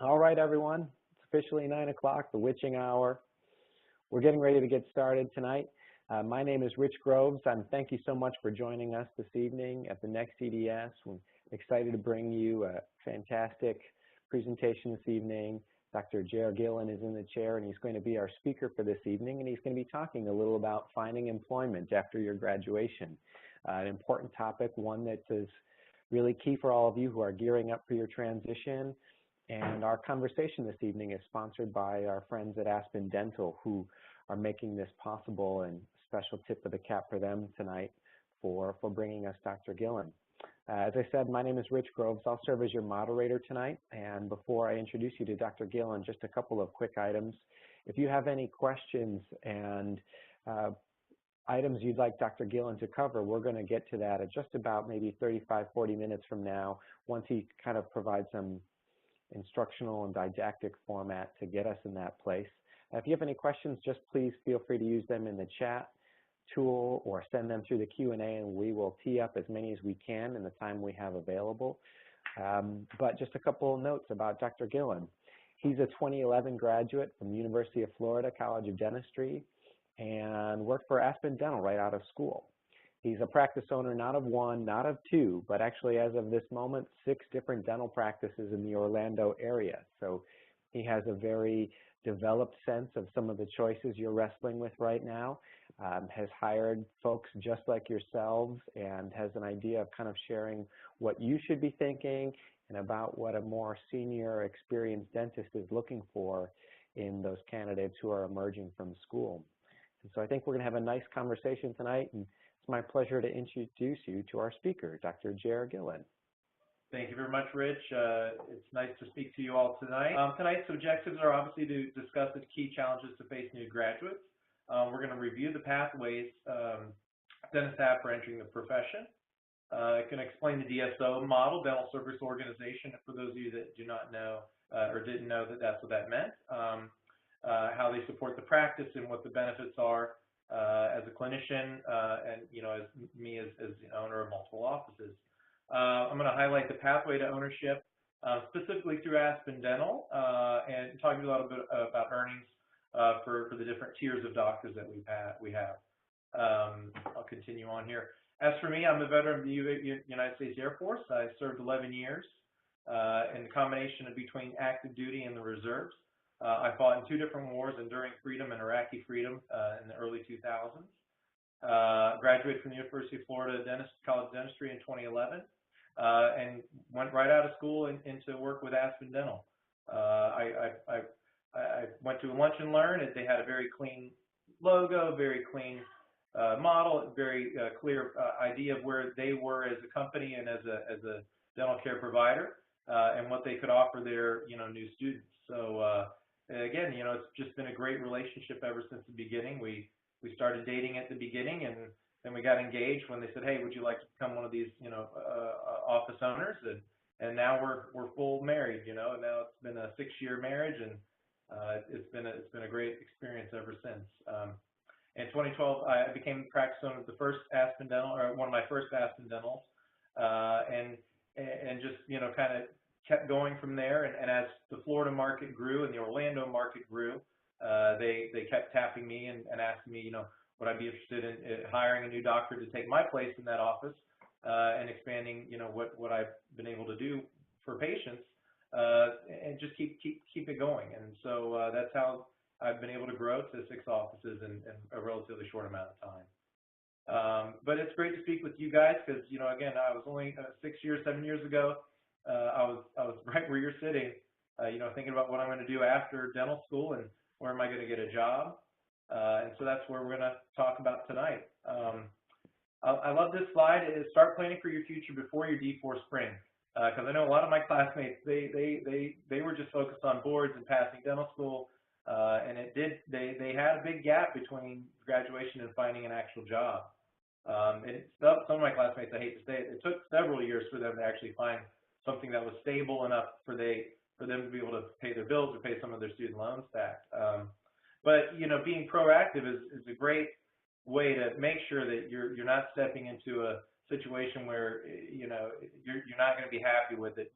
All right, everyone. It's officially 9 o'clock, the witching hour. We're getting ready to get started tonight. My name is Rich Groves. Thank you so much for joining us this evening at the next CDS. We're excited to bring you a fantastic presentation this evening. Dr. Jere Gillan is in the chair, and he's going to be our speaker for this evening, and he's going to be talking a little about finding employment after your graduation. An important topic, one that is really key for all of you who are gearing up for your transition. And our conversation this evening is sponsored by our friends at Aspen Dental, who are making this possible, and a special tip of the cap for them tonight for bringing us Dr. Gillan. As I said, my name is Rich Groves. I'll serve as your moderator tonight. And before I introduce you to Dr. Gillan, just a couple of quick items. If you have any questions and items you'd like Dr. Gillan to cover, we're going to get to that at just about maybe 35, 40 minutes from now, once he kind of provides some instructional and didactic format to get us in that place. If you have any questions, just please feel free to use them in the chat tool or send them through the Q&A, and we will tee up as many as we can in the time we have available. But just a couple of notes about Dr. Gillan. He's a 2011 graduate from the University of Florida College of Dentistry and worked for Aspen Dental right out of school. He's a practice owner, not of one, not of two, but actually as of this moment, 6 different dental practices in the Orlando area. So he has a very developed sense of some of the choices you're wrestling with right now, has hired folks just like yourselves, and has an idea of kind of sharing what you should be thinking and about what a more senior, experienced dentist is looking for in those candidates who are emerging from school. And so I think we're going to have a nice conversation tonight, and it's my pleasure to introduce you to our speaker, Dr. Jere Gillan. Thank you very much, Rich. It's nice to speak to you all tonight. Tonight's objectives are obviously to discuss the key challenges to face new graduates. We're going to review the pathways dentists have for entering the profession. I can explain the DSO model, Dental Service Organization, for those of you that do not know or didn't know that that's what that meant. How they support the practice and what the benefits are as a clinician and as me as the owner of multiple offices. I'm going to highlight the pathway to ownership, specifically through Aspen Dental, and talking a little bit about earnings for the different tiers of doctors that we have. I'll continue on here. As for me, I'm a veteran of the United States Air Force. I served 11 years in the combination of between active duty and the reserves. I fought in 2 different wars, Enduring Freedom and Iraqi Freedom, in the early 2000s. Graduated from the University of Florida College of Dentistry in 2011, and went right out of school into work with Aspen Dental. I went to Lunch and Learn. They had a very clean logo, very clean model, very clear idea of where they were as a company and as a dental care provider, and what they could offer their new students. So again, it's just been a great relationship ever since the beginning. We started dating at the beginning, and then we got engaged when they said, "Hey, would you like to become one of these office owners?" And now we're full married. And now it's been a 6-year marriage, and it's been a great experience ever since. In 2012, I became the practice owner of the first Aspen Dental, or one of my first Aspen Dentals, and just kind of kept going from there. And as the Florida market grew and the Orlando market grew, they kept tapping me and asking me, would I be interested in hiring a new doctor to take my place in that office, and expanding, what I've been able to do for patients, and just keep it going. And so that's how I've been able to grow to 6 offices in a relatively short amount of time. But it's great to speak with you guys because, again, I was only 7 years ago. I was right where you're sitting, thinking about what I'm going to do after dental school and where am I going to get a job. And so that's where we're going to talk about tonight. I love this slide. It is start planning for your future before your D4 spring. Because I know a lot of my classmates, they were just focused on boards and passing dental school. And they had a big gap between graduation and finding an actual job. And some of my classmates, I hate to say it, it took several years for them to actually find something that was stable enough for them to be able to pay their bills or pay some of their student loans back. But being proactive is a great way to make sure that you're not stepping into a situation where you're not going to be happy with it,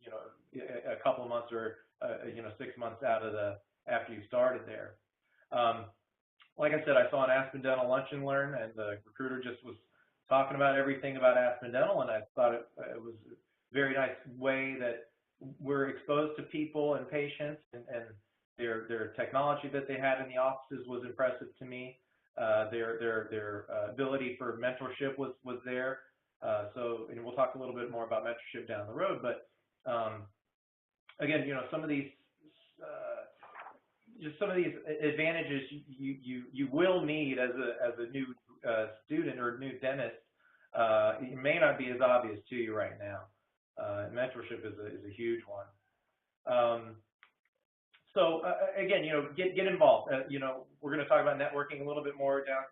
a couple of months or 6 months after you started there. Like I said, I saw an Aspen Dental Lunch and Learn, and the recruiter just was talking about everything about Aspen Dental, and I thought it was a very nice way that we're exposed to people and patients, and their technology that they had in the offices was impressive to me. Their ability for mentorship was there. And we'll talk a little bit more about mentorship down the road, but again, some of these advantages you will need as a new student or new dentist. It may not be as obvious to you right now. Mentorship is a huge one. Again, get involved. We're going to talk about networking a little bit more down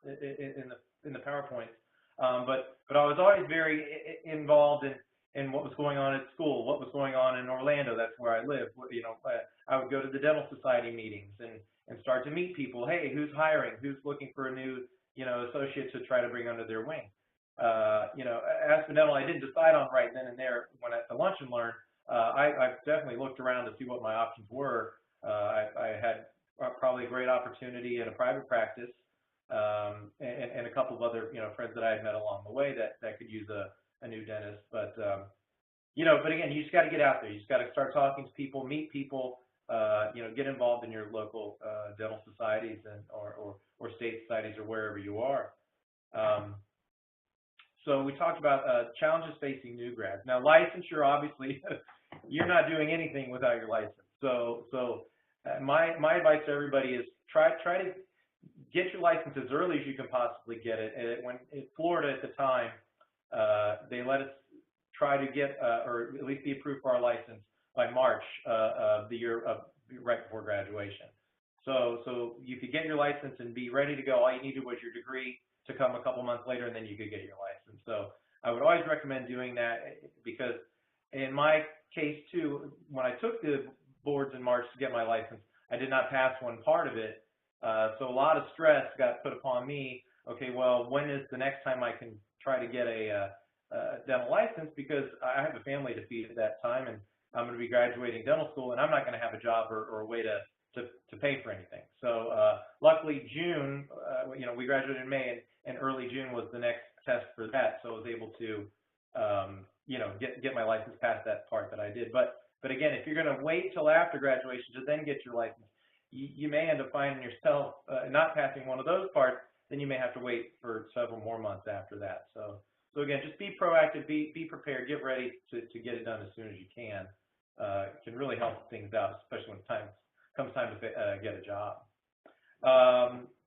in the PowerPoint. But I was always very involved in what was going on at school, what was going on in Orlando. That's where I live. I would go to the dental society meetings and start to meet people. Hey, who's hiring? Who's looking for a new associate to try to bring under their wing? Aspen Dental, I didn't decide on right then and there when at the Lunch and Learn. I definitely looked around to see what my options were. I had probably a great opportunity in a private practice, and a couple of other friends that I had met along the way that could use a new dentist. But again, you just got to get out there. You just got to start talking to people, meet people, get involved in your local dental societies or state societies or wherever you are. So we talked about challenges facing new grads. Now, licensure, obviously, you're not doing anything without your license. So my advice to everybody is try to get your license as early as you can possibly get it. When in Florida at the time, they let us try to get or at least be approved for our license by March of the year right before graduation. So you could get your license and be ready to go. All you needed was your degree to come a couple months later, and then you could get your license. So I would always recommend doing that, because in my case too, when I took the boards in March to get my license, I did not pass one part of it. So a lot of stress got put upon me. Okay, well, when is the next time I can try to get a dental license? Because I have a family to feed at that time, and I'm going to be graduating dental school, and I'm not going to have a job or a way to pay for anything. So luckily, June, we graduated in May, and early June was the next test for that. So I was able to, get my license past that part that I did. But again, if you're going to wait till after graduation to then get your license, you may end up finding yourself not passing one of those parts. Then you may have to wait for several more months after that. So again, just be proactive, be prepared, get ready to get it done as soon as you can. It can really help things out, especially when comes time to get a job.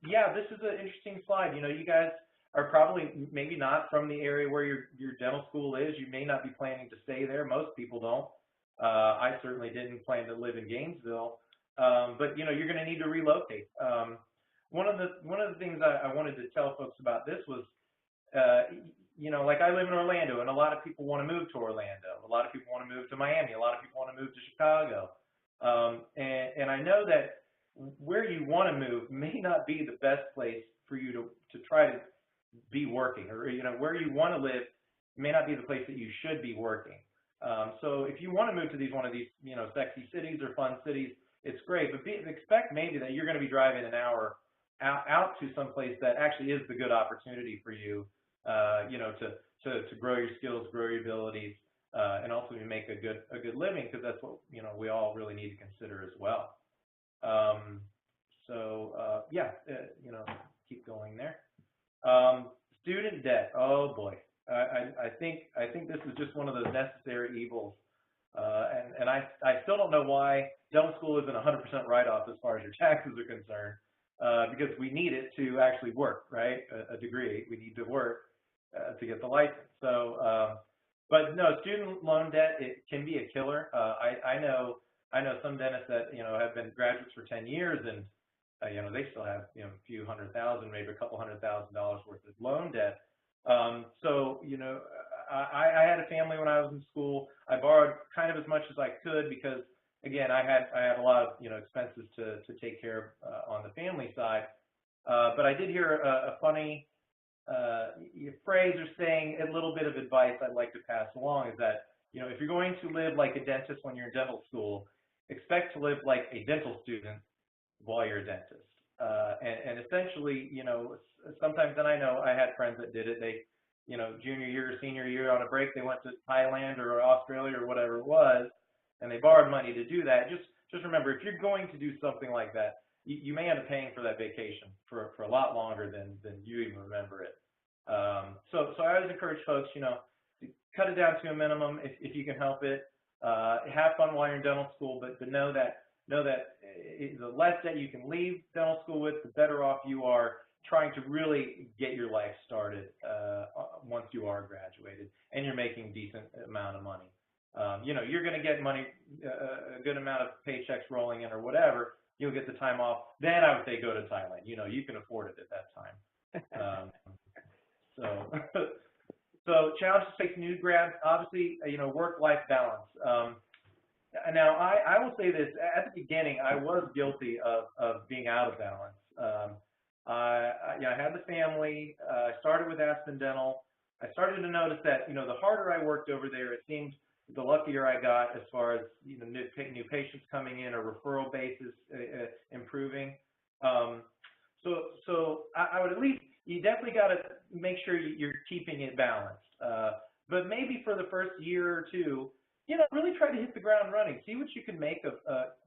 Yeah, this is an interesting slide. You guys are probably maybe not from the area where your dental school is. You may not be planning to stay there. Most people don't. I certainly didn't plan to live in Gainesville, but you're going to need to relocate. One of the things I wanted to tell folks about this was, like I live in Orlando, and a lot of people want to move to Orlando. A lot of people want to move to Miami. A lot of people want to move to Chicago. And I know that where you want to move may not be the best place for you to try to be working, or where you want to live may not be the place that you should be working. So if you want to move to one of these sexy cities or fun cities, it's great, but expect maybe that you're going to be driving an hour out to some place that actually is the good opportunity for you, to grow your skills, grow your abilities, and also to make a good living, because that's what we all really need to consider as well. Keep going there. Student debt. Oh boy, I think this is just one of those necessary evils, and I still don't know why dental school isn't 100% write-off as far as your taxes are concerned, because we need it to actually work, right? A degree, we need to work to get the license. So. But no, student loan debt, it can be a killer. I know some dentists that have been graduates for 10 years, and they still have a few $100,000, maybe a couple $100,000 worth of loan debt. So I had a family when I was in school. I borrowed kind of as much as I could, because again, I had a lot of expenses to take care of on the family side. But I did hear a funny phrase or saying, a little bit of advice I'd like to pass along is that, if you're going to live like a dentist when you're in dental school, expect to live like a dental student while you're a dentist. And essentially, sometimes, and I know I had friends that did it, they, junior year or senior year on a break, they went to Thailand or Australia or whatever it was, and they borrowed money to do that. Just remember, if you're going to do something like that, you may end up paying for that vacation for a lot longer than you even remember it. So I always encourage folks, to cut it down to a minimum if you can help it. Have fun while you're in dental school, but know that the less that you can leave dental school with, the better off you are trying to really get your life started once you are graduated and you're making a decent amount of money. You're going to get money, a good amount of paychecks rolling in or whatever. You'll get the time off. Then I would say go to Thailand. You can afford it at that time. So challenges facing new grads, obviously, work-life balance. Now, I will say this. At the beginning, I was guilty of being out of balance. I had the family. I started with Aspen Dental. I started to notice that, the harder I worked over there, it seemed the luckier I got as far as, new patients coming in or referral basis improving. So I would at least, you definitely got to make sure you're keeping it balanced. But maybe for the first year or two, really try to hit the ground running. See what you can make of,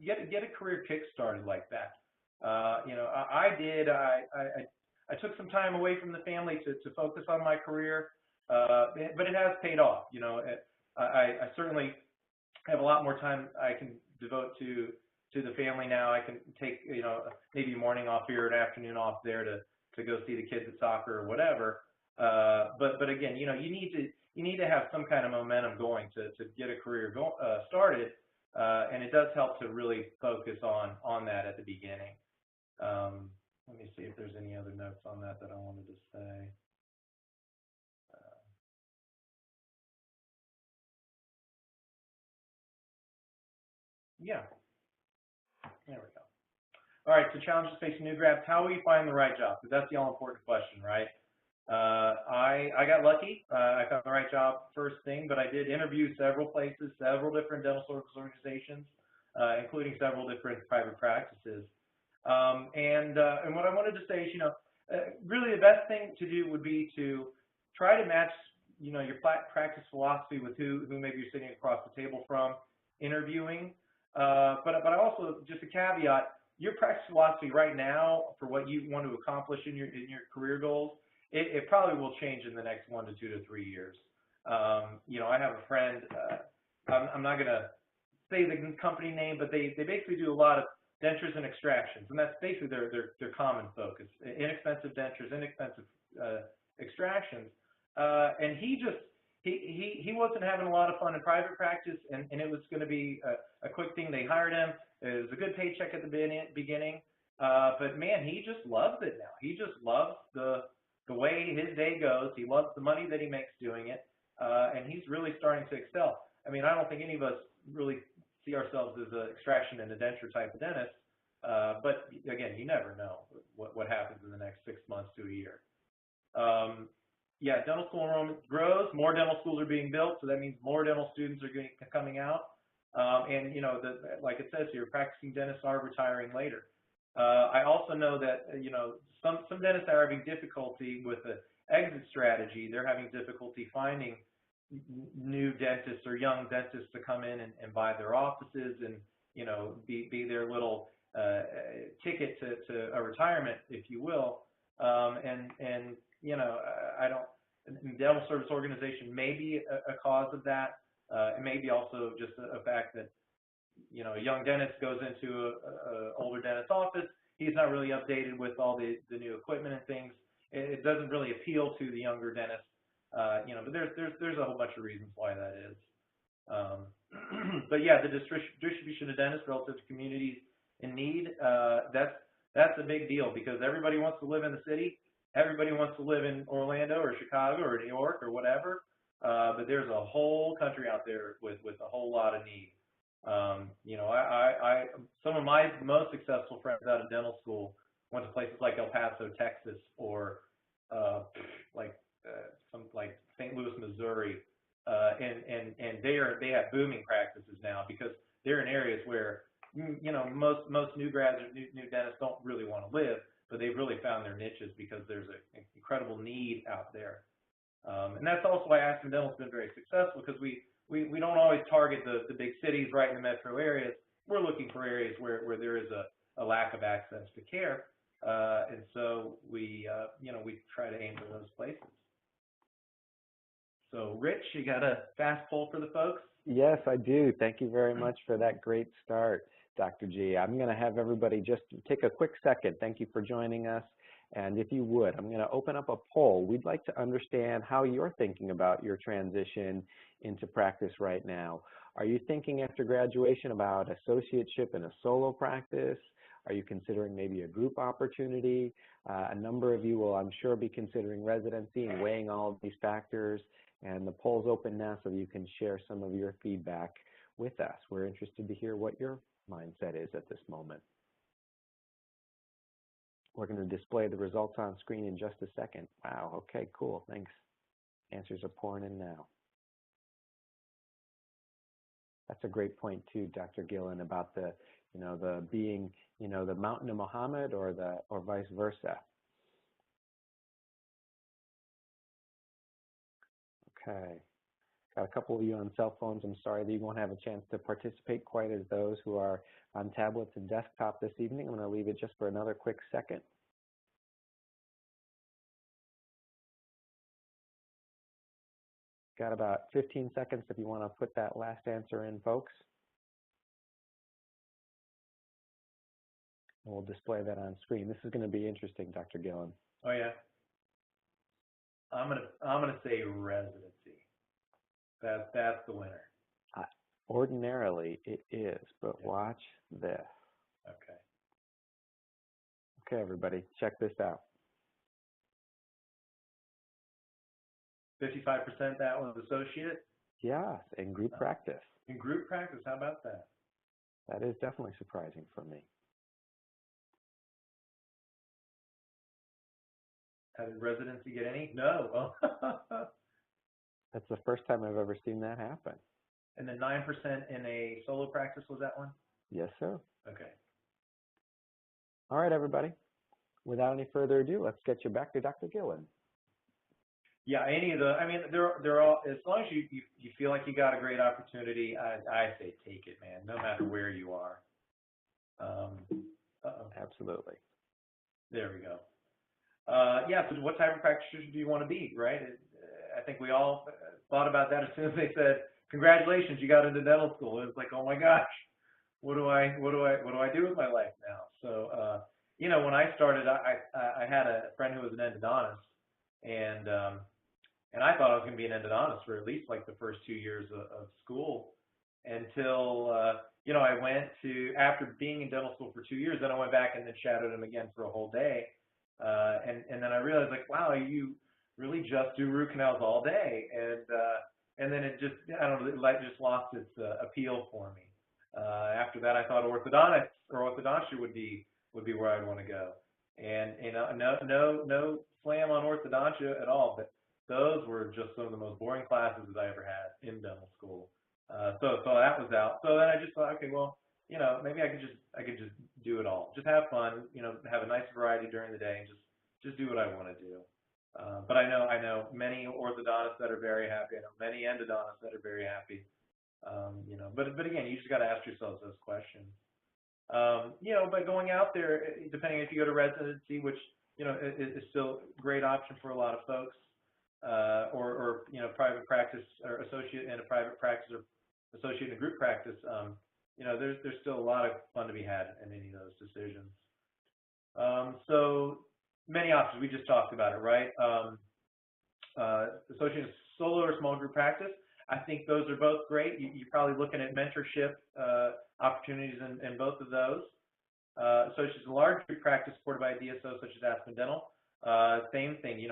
get a career kick started like that. I did. I took some time away from the family to focus on my career, but it has paid off. I certainly have a lot more time I can devote to the family now. I can take, maybe a morning off here, an afternoon off there to go see the kids at soccer or whatever. But again, you need to have some kind of momentum going to get a career started, and it does help to really focus on that at the beginning. Let me see if there's any other notes on that I wanted to say. Yeah, there we go. All right, so challenges facing new grads. How will you find the right job? Because that's the all-important question, right? I got lucky. I found the right job first thing, but I did interview several places, several different dental service organizations, including several different private practices. And what I wanted to say is, really the best thing to do would be to try to match, your practice philosophy with who maybe you're sitting across the table from interviewing. But also, just a caveat, your practice philosophy right now for what you want to accomplish in your career goals, it probably will change in the next 1 to 2 to 3 years. I have a friend, I'm not going to say the company name, but they basically do a lot of dentures and extractions, and that's basically their common focus. Inexpensive dentures, inexpensive extractions. And he wasn't having a lot of fun in private practice, and it was going to be a quick thing. They hired him. It was a good paycheck at the beginning, but man, he just loves it now. He just loves the way his day goes. He loves the money that he makes doing it, and he's really starting to excel. I mean, I don't think any of us really see ourselves as an extraction and a denture type of dentist, but again, you never know what happens in the next 6 months to a year. Yeah, dental school enrollment grows. More dental schools are being built, so that means more dental students are coming out. And like it says here, practicing dentists are retiring later. I also know that some dentists are having difficulty with the exit strategy. They're having difficulty finding new dentists or young dentists to come in and buy their offices and be their little ticket to a retirement, if you will. I don't. Dental service organization may be a cause of that. It may be also just a fact that a young dentist goes into an older dentist's office. He's not really updated with all the new equipment and things. It doesn't really appeal to the younger dentist. But there's a whole bunch of reasons why that is. But yeah, the distribution of dentists relative to communities in need, that's a big deal because everybody wants to live in the city. Everybody wants to live in Orlando or Chicago or New York or whatever. But there's a whole country out there with a whole lot of need. Some of my most successful friends out of dental school went to places like El Paso, Texas, or like like St. Louis, Missouri, and they have booming practices now because they're in areas where most new graduates, new dentists don't really want to live, but they've really found their niches because there's an incredible need out there. And that's also why Aspen Dental has been very successful, because we don't always target the big cities right in the metro areas. We're looking for areas where there is a lack of access to care, and so we try to aim for those places. So, Rich, you got a fast poll for the folks? Yes, I do. Thank you very much for that great start, Dr. G. I'm going to have everybody just take a quick second. Thank you for joining us. And if you would, I'm going to open up a poll. We'd like to understand how you're thinking about your transition into practice right now. Are you thinking after graduation about associateship in a solo practice? Are you considering maybe a group opportunity? A number of you will, I'm sure, be considering residency and weighing all of these factors. And the poll's open now so you can share some of your feedback with us. We're interested to hear what your mindset is at this moment. We're going to display the results on screen in just a second. Wow, okay, cool, thanks. Answers are pouring in now. That's a great point too, Dr. Gillan, about the being, the mountain of Muhammad or vice versa. Okay, got a couple of you on cell phones. I'm sorry that you won't have a chance to participate quite as those who are on tablets and desktop this evening. I'm going to leave it just for another quick second. Got about 15 seconds if you want to put that last answer in, folks. And we'll display that on screen. This is going to be interesting, Dr. Gillan. Oh yeah. I'm gonna say residency. That's the winner. Ordinarily it is, but Yeah. Watch this. Okay. Okay, everybody, check this out. 55% that was associate. Yes, in group practice. In group practice, how about that? That is definitely surprising for me. How did residency get any? No. That's the first time I've ever seen that happen. And then 9% in a solo practice, was that one? Yes, sir. Okay. All right, everybody. Without any further ado, let's get you back to Dr. Gillan. Yeah, any of they're all, as long as you feel like you got a great opportunity, I say take it, man, no matter where you are. Absolutely. There we go. Yeah, so what type of practitioner do you want to be, right? I think we all thought about that as soon as they said, congratulations, you got into dental school. It was like, oh my gosh, what do I do with my life now? So, when I started, I had a friend who was an endodontist, and I thought I was going to be an endodontist for at least like the first 2 years of school until, I went to, after being in dental school for 2 years, then I went back and then shadowed him again for a whole day. And then I realized, like, wow, you really just do root canals all day. And then it just, I don't know, it just lost its appeal for me. After that, I thought orthodontics or orthodontia would be where I'd want to go. And no slam on orthodontia at all, but those were just some of the most boring classes that I ever had in dental school. So that was out. So then I just thought, okay, well, maybe I could just do it all. Just have fun, have a nice variety during the day, and just do what I want to do. But I know many orthodontists that are very happy. I know many endodontists that are very happy. But again, you just got to ask yourselves those questions. But going out there, depending if you go to residency, which is still a great option for a lot of folks, or private practice or associate in a private practice or associate in a group practice. There's still a lot of fun to be had in any of those decisions. So many options. We just talked about it, right? Associate in solo or small group practice. I think those are both great. You're probably looking at mentorship opportunities in both of those. Associates in large group practice supported by a DSO such as Aspen Dental. Same thing.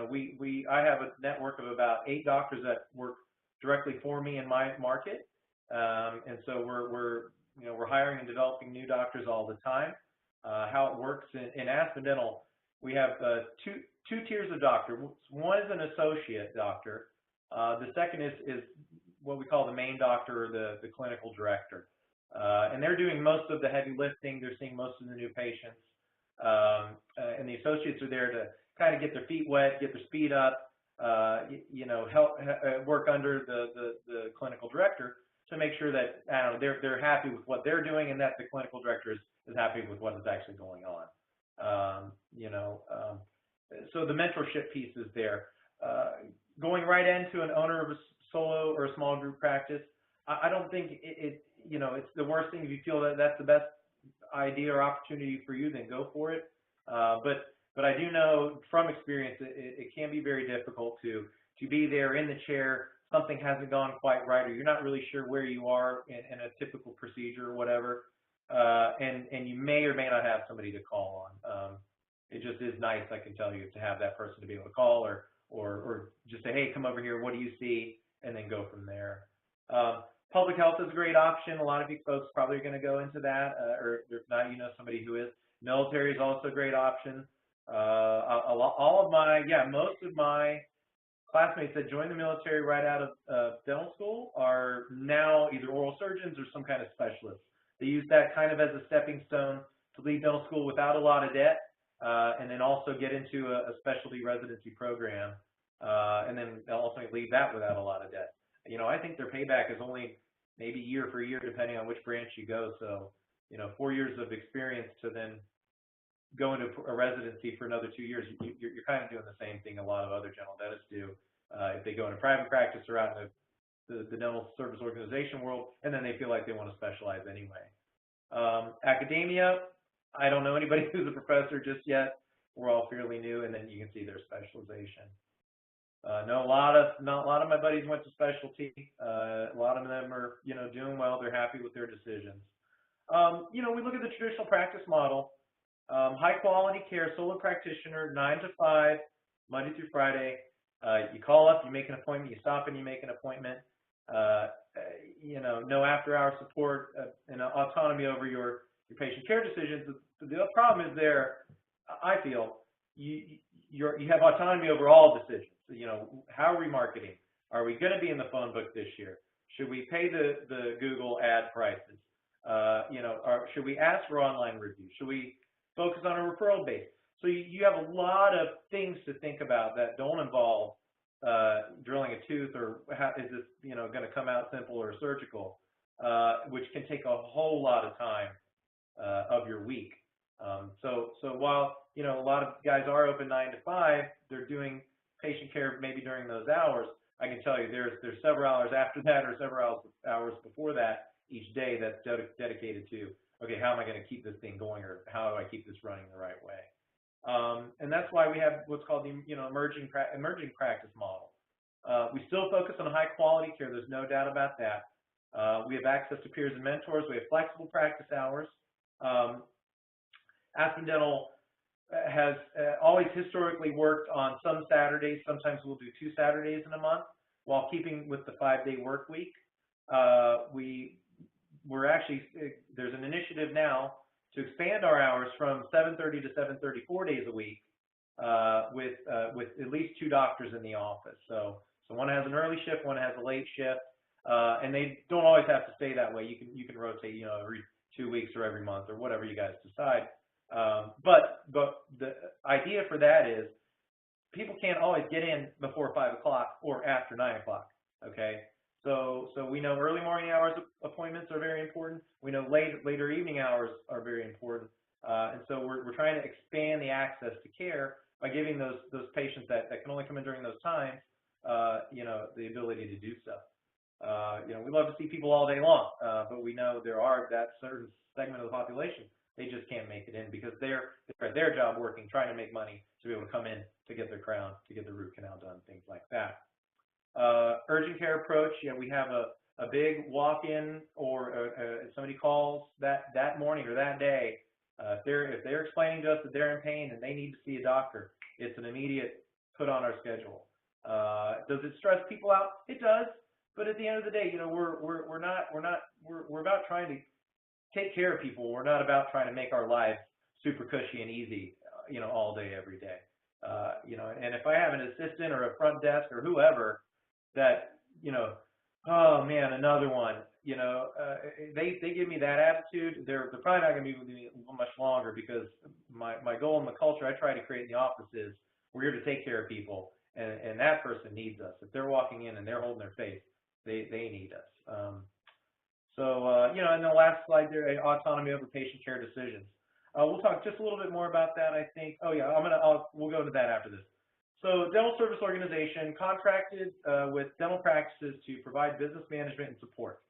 I have a network of about 8 doctors that work directly for me in my market, and so we're hiring and developing new doctors all the time. How it works in Aspen Dental, we have two tiers of doctor. One is an associate doctor. The second is what we call the main doctor or the clinical director. And they're doing most of the heavy lifting. They're seeing most of the new patients. And the associates are there to kind of get their feet wet, get their speed up, help work under the clinical director to make sure that they're happy with what they're doing and that the clinical director is happy with what is actually going on. So the mentorship piece is there. Going right into an owner of a solo or a small group practice, I don't think it's the worst thing. If you feel that that's the best idea or opportunity for you, then go for it. But I do know from experience it can be very difficult to be there in the chair. Something hasn't gone quite right, or you're not really sure where you are in a typical procedure or whatever, and you may or may not have somebody to call on. It just is nice, I can tell you, to have that person to be able to call or just say, hey, come over here, what do you see, and then go from there. Public health is a great option. A lot of you folks probably are going to go into that, or if not, somebody who is. Military is also a great option. Most of my classmates that joined the military right out of dental school are now either oral surgeons or some kind of specialists. They use that kind of as a stepping stone to leave dental school without a lot of debt, and then also get into a specialty residency program, and then they'll ultimately leave that without a lot of debt. I think their payback is only maybe year for year, depending on which branch you go. So, 4 years of experience to then go into a residency for another 2 years, you're kind of doing the same thing a lot of other general dentists do. If they go into private practice or out in the dental service organization world, and then they feel like they want to specialize anyway. Academia, I don't know anybody who's a professor just yet. We're all fairly new, and then you can see their specialization. Not a lot of my buddies went to specialty. A lot of them are, doing well. They're happy with their decisions. We look at the traditional practice model. High quality care, solo practitioner, 9 to 5, Monday through Friday. You call up, you make an appointment, you stop and you make an appointment. No after-hour support and autonomy over your patient care decisions. The problem is there, I feel, you have autonomy over all decisions. How are we marketing? Are we going to be in the phone book this year? Should we pay the Google ad prices? Should we ask for online reviews? Should we focus on a referral base? So you have a lot of things to think about that don't involve drilling a tooth or is this going to come out simple or surgical, which can take a whole lot of time of your week. So while a lot of guys are open 9 to 5, they're doing patient care maybe during those hours. I can tell you there's several hours after that or several hours before that each day that's dedicated to, okay, how am I going to keep this thing going, or how do I keep this running the right way? And that's why we have what's called the emerging practice model. We still focus on high quality care. There's no doubt about that. We have access to peers and mentors. We have flexible practice hours. Aspen Dental has always historically worked on some Saturdays. Sometimes we'll do 2 Saturdays in a month while keeping with the 5-day work week. We're actually, there's an initiative now to expand our hours from 7:30 to 7:30 4 days a week with at least 2 doctors in the office. So one has an early shift, one has a late shift, and they don't always have to stay that way. You can rotate, every 2 weeks or every month or whatever you guys decide. But the idea for that is people can't always get in before 5 o'clock or after 9 o'clock. Okay. So we know early morning hours appointments are very important. We know later evening hours are very important. And so we're trying to expand the access to care by giving those patients that can only come in during those times, the ability to do so. We love to see people all day long, but we know there are that certain segment of the population, they just can't make it in because they're at their job working, trying to make money to be able to come in to get their crown, to get their root canal done, things like that. Urgent care approach, we have a big walk-in, or if somebody calls that morning or that day, if they're explaining to us that they're in pain and they need to see a doctor, it's an immediate put on our schedule. Does it stress people out? It does, but at the end of the day, we're about trying to take care of people. We're not about trying to make our lives super cushy and easy. all day, every day. And if I have an assistant or a front desk or whoever that, oh man, another one, they give me that attitude, they're probably not going to be with me much longer, because my goal and the culture I try to create in the office is we're here to take care of people, and that person needs us. If they're walking in and they're holding their face, they need us. And the last slide there, autonomy over patient care decisions. We'll talk just a little bit more about that, I think. Oh yeah, we'll go into that after this. So, dental service organization contracted with dental practices to provide business management and support,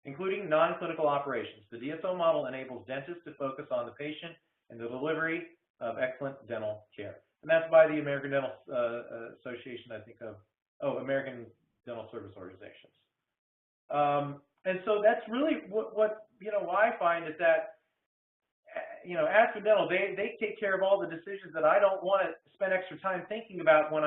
including non-clinical operations. The DSO model enables dentists to focus on the patient and the delivery of excellent dental care. And that's by the American Dental Association, I think of, American Dental Service Organizations. And so that's really what I find is that, Aspen Dental, they take care of all the decisions that I don't want to spend extra time thinking about when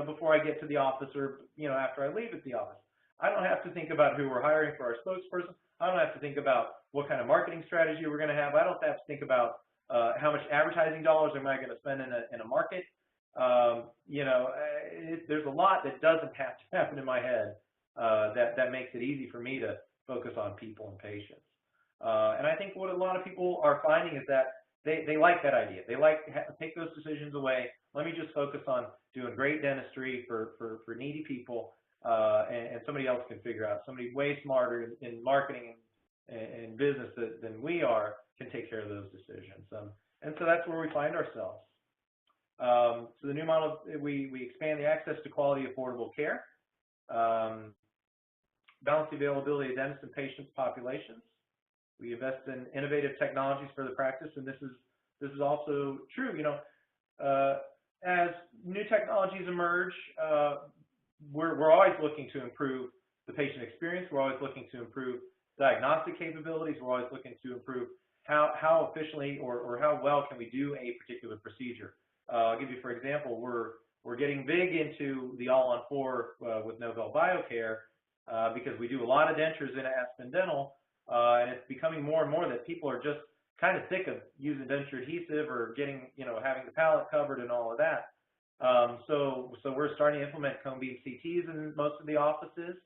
before I get to the office, or, after I leave at the office. I don't have to think about who we're hiring for our spokesperson. I don't have to think about what kind of marketing strategy we're going to have. I don't have to think about how much advertising dollars am I going to spend in a market. There's a lot that doesn't have to happen in my head that makes it easy for me to focus on people and patients. And I think what a lot of people are finding is that they like that idea. They like to take those decisions away. Let me just focus on doing great dentistry for needy people, and somebody else can figure out. Somebody way smarter in marketing and business than we are can take care of those decisions. And so that's where we find ourselves. So the new model, we expand the access to quality, affordable care, balance the availability of dentists and patients populations. We invest in innovative technologies for the practice, and this is also true. As new technologies emerge, we're always looking to improve the patient experience. We're always looking to improve diagnostic capabilities. We're always looking to improve how efficiently or how well can we do a particular procedure. I'll give you, for example, we're getting big into the all-on-4 with Novell BioCare because we do a lot of dentures in Aspen Dental. And it's becoming more and more that people are just kind of sick of using denture adhesive or getting, having the palate covered and all of that. So we're starting to implement cone beam CTs in most of the offices,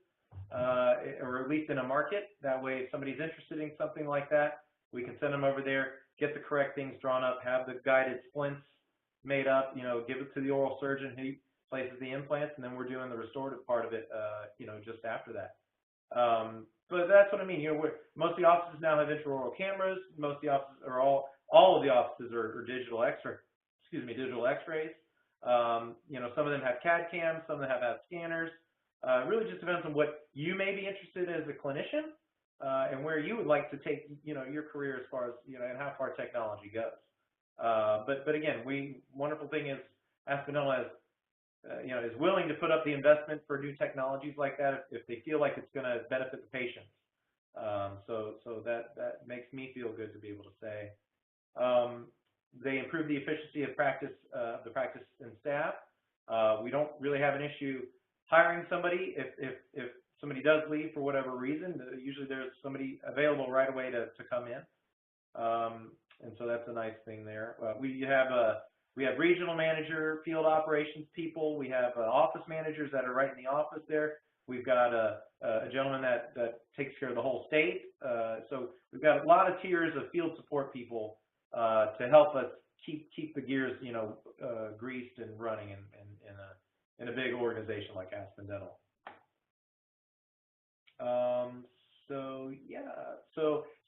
or at least in a market. That way, if somebody's interested in something like that, we can send them over there, get the correct things drawn up, have the guided splints made up, give it to the oral surgeon who places the implants, and then we're doing the restorative part of it, just after that. But that's what I mean. Most of the offices now have intraoral cameras. Most of the offices, or all of the offices, are digital X-rays. Some of them have CAD cams. Some of them have scanners. It really just depends on what you may be interested in as a clinician, and where you would like to take, your career as far as, and how far technology goes. But again, wonderful thing is Aspen Dental has, is willing to put up the investment for new technologies like that if they feel like it's going to benefit the patients. So that makes me feel good to be able to say. They improve the efficiency of the practice and staff. We don't really have an issue hiring somebody if somebody does leave for whatever reason. Usually there's somebody available right away to come in, and so that's a nice thing there. We have regional manager, field operations people. We have office managers that are right in the office there. We've got a gentleman that takes care of the whole state. So we've got a lot of tiers of field support people to help us keep the gears, greased and running in a big organization like Aspen Dental.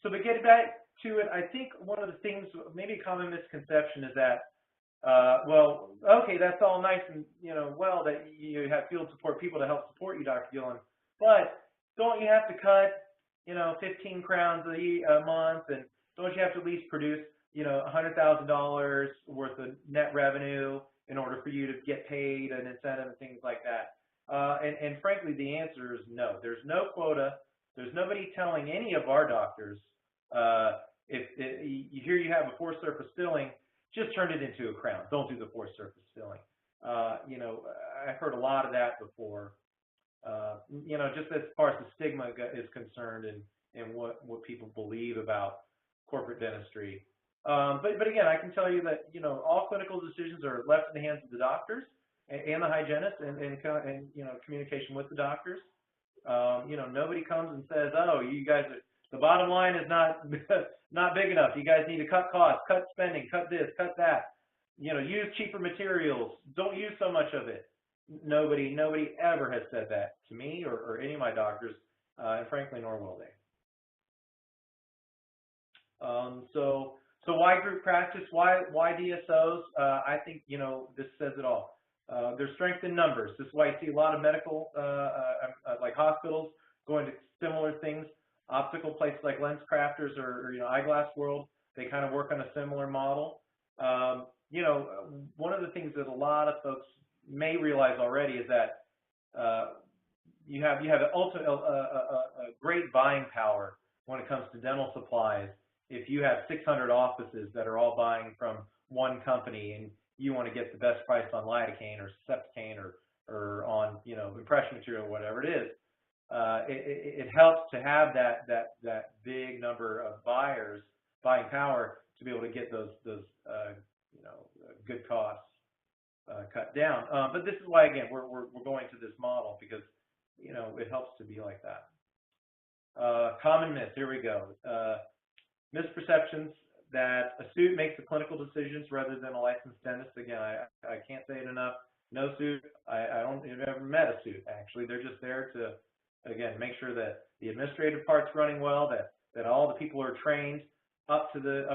But getting back to it, I think one of the things, maybe a common misconception is that, well, okay, that's all nice and, well, that you have field support people to help support you, Dr. Gillan, but don't you have to cut, 15 crowns a month, and don't you have to at least produce, $100,000 worth of net revenue in order for you to get paid an incentive and things like that? And frankly, the answer is no. There's no quota. There's nobody telling any of our doctors, if you hear you have a forced surface filling, just turn it into a crown. Don't do the forced surface filling. I've heard a lot of that before. Just as far as the stigma is concerned and what people believe about corporate dentistry. But again, I can tell you that, all clinical decisions are left in the hands of the doctors and the hygienists and communication with the doctors. Nobody comes and says, oh, you guys are, the bottom line is not not big enough. You guys need to cut costs, cut spending, cut this, cut that. Use cheaper materials. Don't use so much of it. Nobody ever has said that to me or any of my doctors, and frankly, nor will they. So why group practice? Why DSOs? I think this says it all. There's strength in numbers. This is why you see a lot of medical, like hospitals, going to similar things. Optical places like Lens Crafters or Eyeglass World, they kind of work on a similar model. One of the things that a lot of folks may realize already is that you have a great buying power when it comes to dental supplies. If you have 600 offices that are all buying from one company and you want to get the best price on lidocaine or Septocaine or on impression material, whatever it is, it helps to have that big number of buyers, buying power, to be able to get those good costs cut down. But this is why, again, we're going to this model, because it helps to be like that. Common myths. Here we go. Misperceptions that a suit makes the clinical decisions rather than a licensed dentist. Again, I can't say it enough. No suit. I've never met a suit, actually. They're just there to, again, make sure that the administrative part's running well, that all the people are trained up to the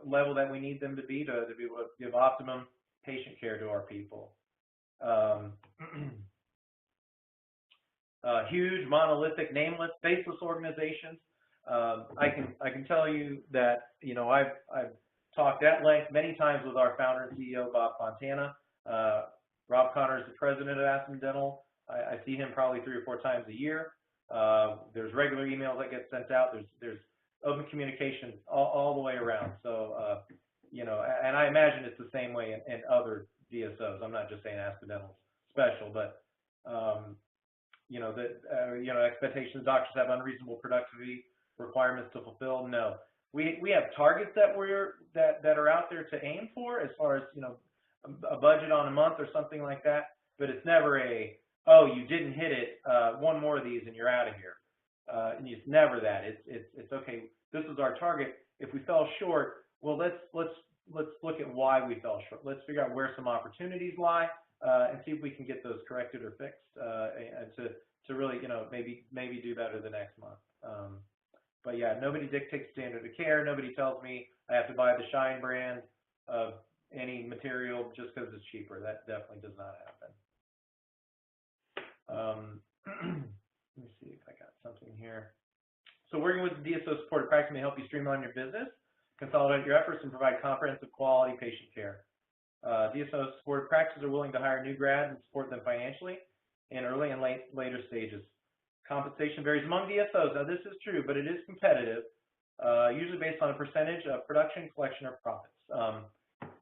level that we need them to be able to give optimum patient care to our people. Huge, monolithic, nameless, faceless organizations. I can tell you that I've talked at length many times with our founder and CEO, Bob Fontana. Rob Connor is the president of Aspen Dental. I see him probably 3 or 4 times a year. There's regular emails that get sent out. There's open communication all the way around. So and I imagine it's the same way in other DSOs. I'm not just saying Aspen Dental's special, but expectations doctors have unreasonable productivity requirements to fulfill. No, we have targets that are out there to aim for, as far as a budget on a month or something like that. But it's never oh, you didn't hit it, one more of these and you're out of here. And it's never that. It's okay. This is our target. If we fell short, well, let's look at why we fell short. Let's figure out where some opportunities lie, and see if we can get those corrected or fixed, and to really maybe do better the next month. But yeah, nobody dictates standard of care. Nobody tells me I have to buy the Shine brand of any material just because it's cheaper. That definitely does not happen. Let me see if I got something here. So working with the DSO supported practice may help you streamline your business, consolidate your efforts, and provide comprehensive quality patient care. DSO supported practices are willing to hire new grads and support them financially in early and later stages. Compensation varies among DSOs. Now this is true, but it is competitive, usually based on a percentage of production, collection, or profits.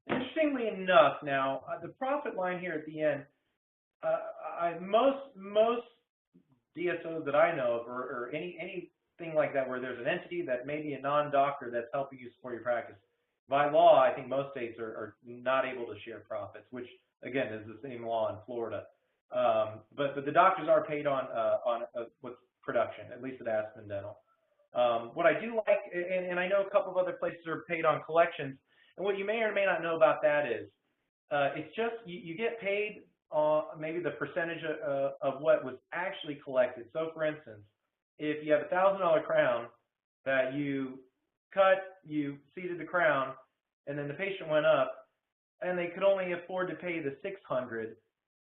Interestingly enough, now the profit line here at the end, most DSOs that I know of, or anything like that, where there's an entity that may be a non-doctor that's helping you support your practice, by law, I think most states are not able to share profits, which again is the same law in Florida. But the doctors are paid on with production, at least at Aspen Dental. What I do like, and I know a couple of other places are paid on collections, and what you may or may not know about that is, it's just you get paid maybe the percentage of what was actually collected. So for instance, if you have a $1,000 crown that you cut, you seeded the crown, and then the patient went up, and they could only afford to pay the $600,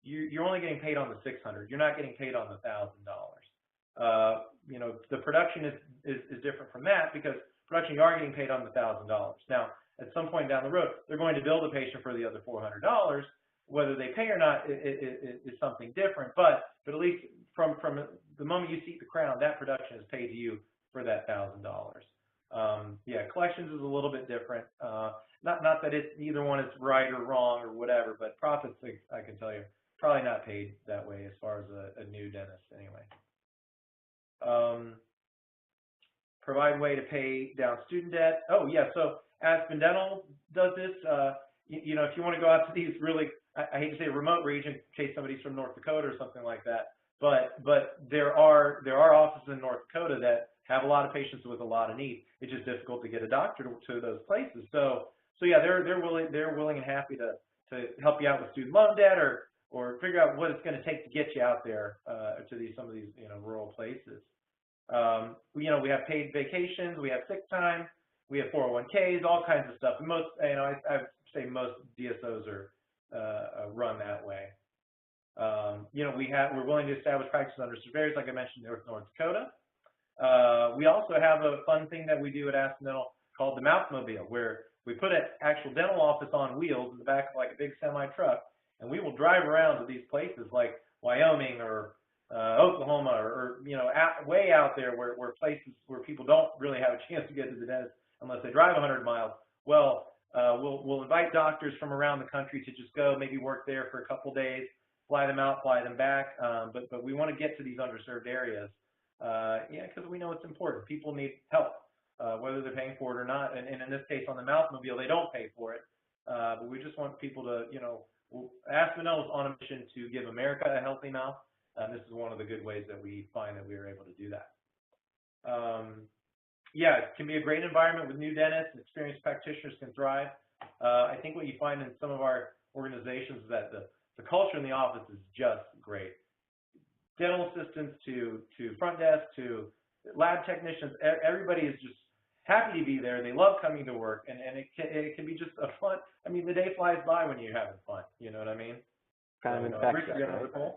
you're only getting paid on the $600. You're not getting paid on the $1,000. The production is different from that, because production you are getting paid on the $1,000. Now, at some point down the road, they're going to bill the patient for the other $400. Whether they pay or not is something different. But at least from the moment you seat the crown, that production is paid to you for that $1,000. Yeah, collections is a little bit different. Not that either one is right or wrong or whatever, but profits, I can tell you, probably not paid that way as far as a new dentist anyway. Provide way to pay down student debt. Oh yeah, so Aspen Dental does this. You know, if you want to go out to these really, I hate to say remote regions, in case somebody's from North Dakota or something like that, but there are offices in North Dakota that have a lot of patients with a lot of needs. It's just difficult to get a doctor to those places. So yeah, they're willing and happy to help you out with student loan debt or figure out what it's going to take to get you out there to some of these rural places. You know, we have paid vacations, we have sick time, we have 401ks, all kinds of stuff. Most, I say most DSOs are run that way. You know, we're willing to establish practices under surveyors, like I mentioned, in North Dakota. We also have a fun thing that we do at Aspen Dental called the Mouthmobile, where we put an actual dental office on wheels in the back of like a big semi-truck, and we will drive around to these places like Wyoming or Oklahoma or way out there where places where people don't really have a chance to get to the dentist unless they drive 100 miles. Well, we'll invite doctors from around the country to just go, maybe work there for a couple days, fly them out, fly them back. But we want to get to these underserved areas, because we know it's important. People need help, whether they're paying for it or not. And in this case, on the Mouthmobile, they don't pay for it. But we just want people to, Aspen Dental is on a mission to give America a healthy mouth. This is one of the good ways that we find that we are able to do that. Yeah, it can be a great environment with new dentists and experienced practitioners can thrive. I think what you find in some of our organizations is that the culture in the office is just great. Dental assistants to front desk to lab technicians, everybody is just happy to be there. They love coming to work, and it can be just a fun. I mean, the day flies by when you're having fun. You know what I mean? Kind of infectious. Right?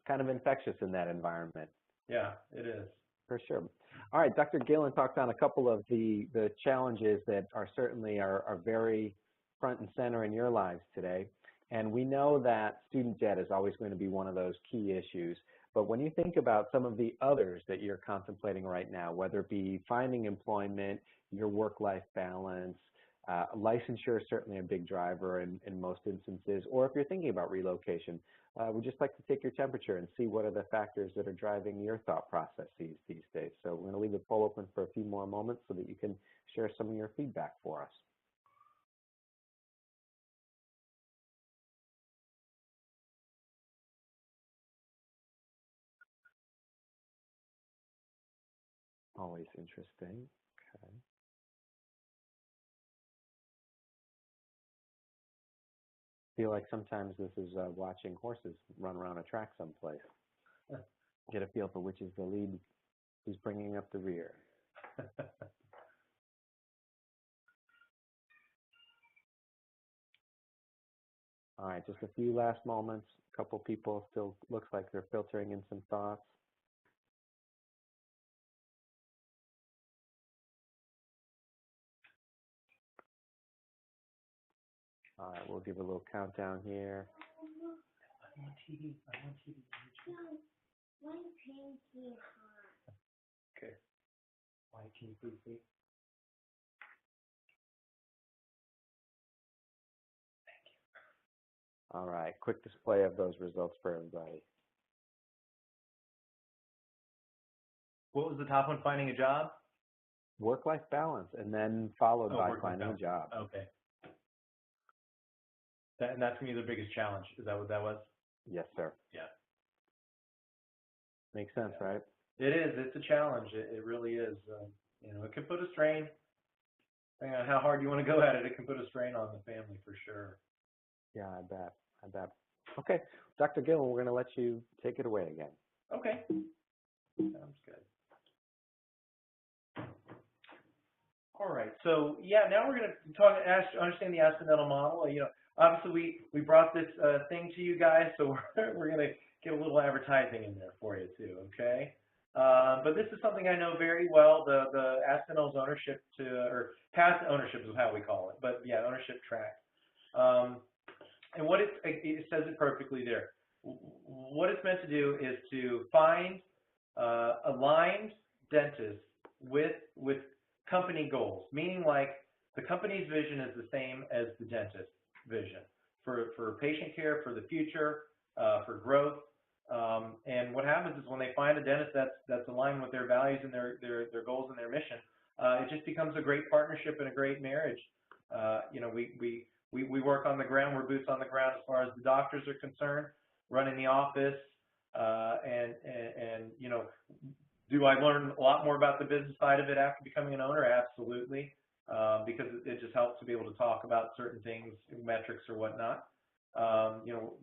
Kind of infectious in that environment. Yeah, it is. For sure. All right, Dr. Gillan talked on a couple of the challenges that are certainly are very front and center in your lives today. And we know that student debt is always going to be one of those key issues. But when you think about some of the others that you're contemplating right now, whether it be finding employment, your work-life balance, licensure is certainly a big driver in most instances, or if you're thinking about relocation, we'd just like to take your temperature and see what are the factors that are driving your thought processes these days. So we're going to leave the poll open for a few more moments so that you can share some of your feedback for us. Always interesting. Okay. Feel like sometimes this is watching horses run around a track someplace. Get a feel for which is the lead, who's bringing up the rear. All right, just a few last moments. A couple people still looks like they're filtering in some thoughts. All right, we'll give a little countdown here. I'm on TV. I'm on TV. No, why pinky hot? Okay. Why can you please see? Thank you. All right, quick display of those results for everybody. What was the top one? Finding a job? Work-life balance, and then followed by finding a job. Okay. And that's going to be the biggest challenge. Is that what that was? Yes, sir. Yeah. Makes sense, right? It is. It's a challenge. It really is. It can put a strain. Depending on how hard you want to go at it, it can put a strain on the family for sure. Yeah, I bet. Okay, Dr. Gillan, we're going to let you take it away again. Okay. Sounds good. All right. So yeah, now we're going to understand the Aspen Dental model. Obviously we brought this thing to you guys, so we're going to get a little advertising in there for you too. Okay. But this is something I know very well. The Aspen Dental's ownership or past ownership is how we call it. But yeah, ownership track. And what it says it perfectly there. What it's meant to do is to find aligned dentists with company goals, meaning like the company's vision is the same as the dentist's vision for patient care, for the future, for growth. And what happens is when they find a dentist that's aligned with their values and their goals and their mission, it just becomes a great partnership and a great marriage. You know, we work on the ground, we're boots on the ground as far as the doctors are concerned, running the office, and you know, do I learn a lot more about the business side of it after becoming an owner? Absolutely, because it just helps to be able to talk about certain things, metrics or whatnot. You know,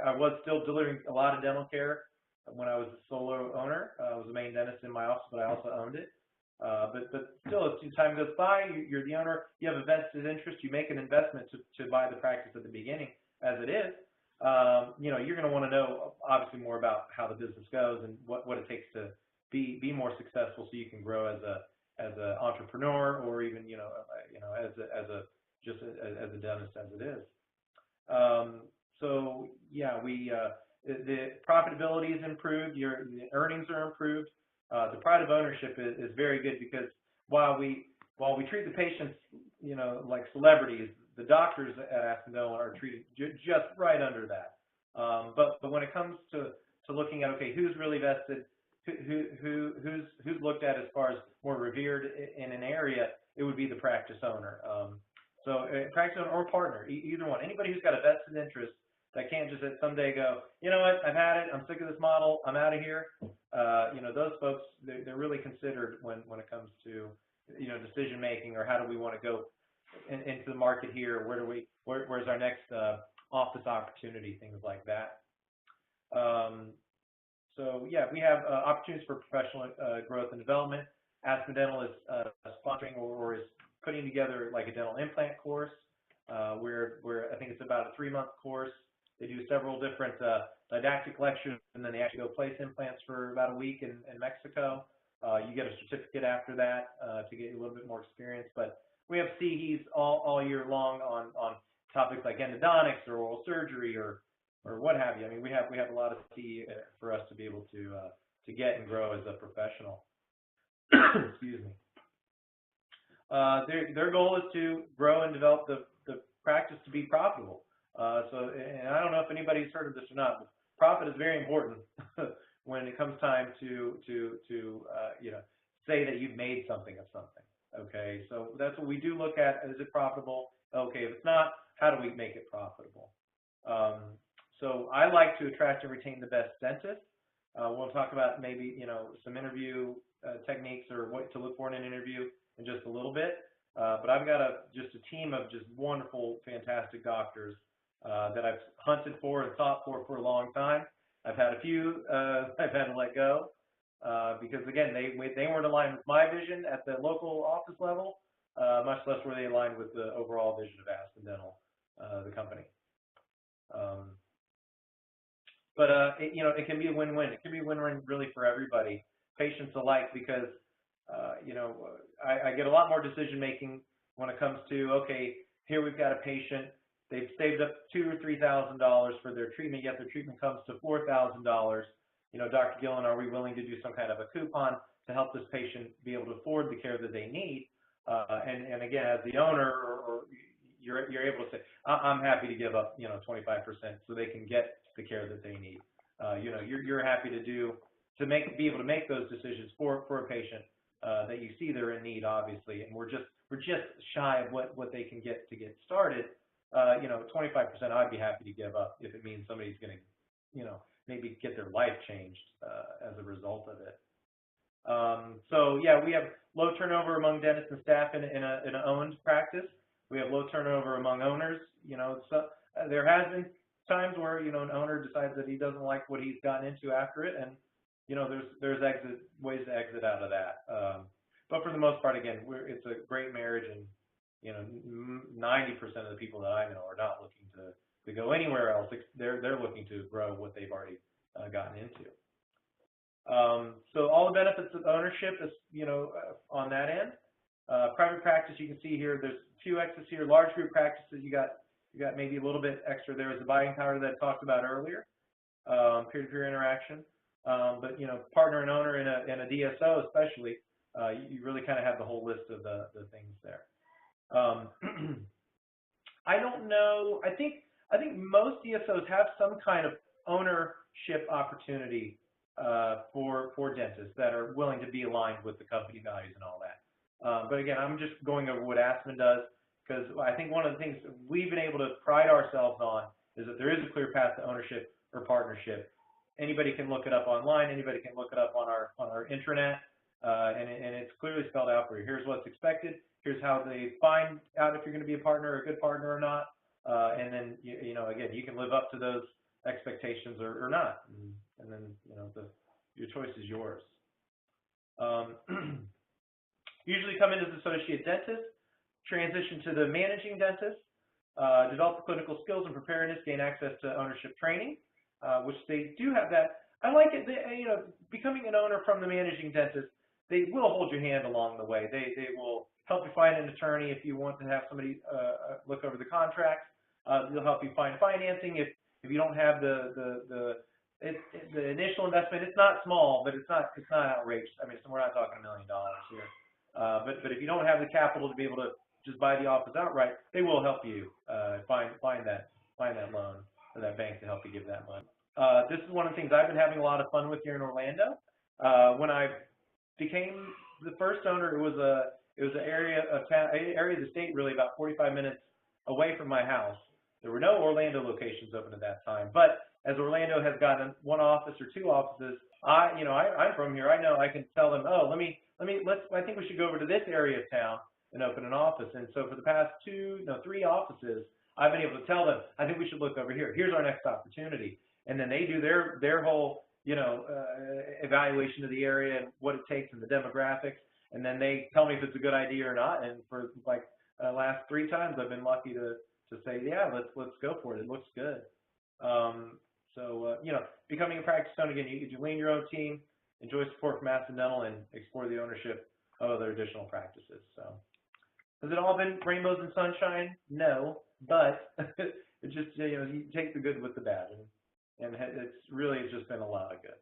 I was still delivering a lot of dental care when I was a solo owner. I was the main dentist in my office, but I also owned it. But still, as time goes by, you're the owner, you have a vested interest, you make an investment to buy the practice at the beginning as it is. You know, you're going to want to know obviously more about how the business goes and what it takes to be more successful, so you can grow as a entrepreneur, or even as a dentist as it is. So yeah, the profitability is improved, the earnings are improved. The pride of ownership is very good, because while we treat the patients, you know, like celebrities, the doctors at Aspen Dental are treated just right under that. But when it comes to looking at, okay, who's really vested, who's looked at as far as more revered in an area, it would be the practice owner. So practice owner or partner, either one, anybody who's got a vested interest that can't just someday go, you know what, I've had it, I'm sick of this model, I'm out of here. You know, those folks, they're really considered when it comes to, you know, decision making, or how do we want to go into the market here, where's our next office opportunity, things like that. So yeah, we have opportunities for professional growth and development. Aspen Dental is sponsoring or is putting together like a dental implant course, where I think it's about a 3-month course. They do several different didactic lectures, and then they actually go place implants for about a week in Mexico. You get a certificate after that to get a little bit more experience. But we have CEs all year long on topics like endodontics or oral surgery or what have you. I mean, we have a lot of CE for us to be able to get and grow as a professional. Excuse me. Their goal is to grow and develop the practice to be profitable. And I don't know if anybody's heard of this or not, but profit is very important when it comes time to you know, say that you've made something of something. Okay, so that's what we do look at. Is it profitable? Okay, if it's not, how do we make it profitable? So I like to attract and retain the best dentists. We'll talk about maybe, you know, some interview techniques or what to look for in an interview in just a little bit. But I've got just a team of just wonderful, fantastic doctors that I've hunted for and sought for a long time. I've had a few I've had to let go because, again, they weren't aligned with my vision at the local office level, much less were they aligned with the overall vision of Aspen Dental, the company. But you know, it can be a win-win. It can be a win-win really for everybody, patients alike, because you know, I get a lot more decision-making when it comes to, okay, here we've got a patient, they've saved up $2,000 or $3,000 for their treatment, yet their treatment comes to $4,000. You know, Dr. Gillan, are we willing to do some kind of a coupon to help this patient be able to afford the care that they need? And again, as the owner, or you're able to say, I'm happy to give up, you know, 25% so they can get the care that they need. You know, you're happy to be able to make those decisions for a patient that you see they're in need, obviously, and we're just shy of what they can get to get started. You know, 25% I'd be happy to give up if it means somebody's going to, you know, maybe get their life changed as a result of it. So yeah, we have low turnover among dentists and staff in an owned practice. We have low turnover among owners. You know, so there has been times where, you know, an owner decides that he doesn't like what he's gotten into after it, and you know, there's ways to exit out of that. But for the most part, again, it's a great marriage, and you know, 90% of the people that I know are not looking to go anywhere else. They're looking to grow what they've already gotten into. So all the benefits of ownership is, you know, on that end. Private practice, you can see here, there's a few X's here. Large group practices, you got maybe a little bit extra there as the buying power that I talked about earlier, peer-to-peer interaction. But you know, partner and owner in a DSO especially, you really kind of have the whole list of the things there. I don't know. I think most DSOs have some kind of ownership opportunity for dentists that are willing to be aligned with the company values and all that. But again, I'm just going over what Aspen does, because I think one of the things we've been able to pride ourselves on is that there is a clear path to ownership or partnership. Anybody can look it up online. Anybody can look it up on our intranet, and it's clearly spelled out for you. Here's what's expected. Here's how they find out if you're going to be a partner, a good partner or not. And then you know, again, you can live up to those expectations or not, and then you know, your choice is yours. Usually come in as associate dentist, transition to the managing dentist, develop the clinical skills and preparedness, gain access to ownership training, which they do have that. I like it. You know, becoming an owner from the managing dentist, they will hold your hand along the way. They will help you find an attorney if you want to have somebody look over the contracts. They'll help you find financing if you don't have the initial investment. It's not small, but it's not outrageous. I mean, we're not talking $1 million here. But if you don't have the capital to be able to just buy the office outright, they will help you find that loan or that bank to help you give that money. This is one of the things I've been having a lot of fun with here in Orlando. When I became the first owner, it was an area of the state really about 45 minutes away from my house. There were no Orlando locations open at that time, but as Orlando has gotten one office or two offices, I'm from here. I know I can tell them, oh, I think we should go over to this area of town and open an office. And so for the past 3 offices, I've been able to tell them, I think we should look over here. Here's our next opportunity. And then they do their whole, evaluation of the area and what it takes and the demographics. And then they tell me if it's a good idea or not. And for like last 3 times, I've been lucky to say, yeah, let's go for it. It looks good. Becoming a practice owner, again, you lean your own team, enjoy support from Aspen Dental, and explore the ownership of other additional practices. So, has it all been rainbows and sunshine? No, but it's just, you take the good with the bad, and it's just been a lot of good.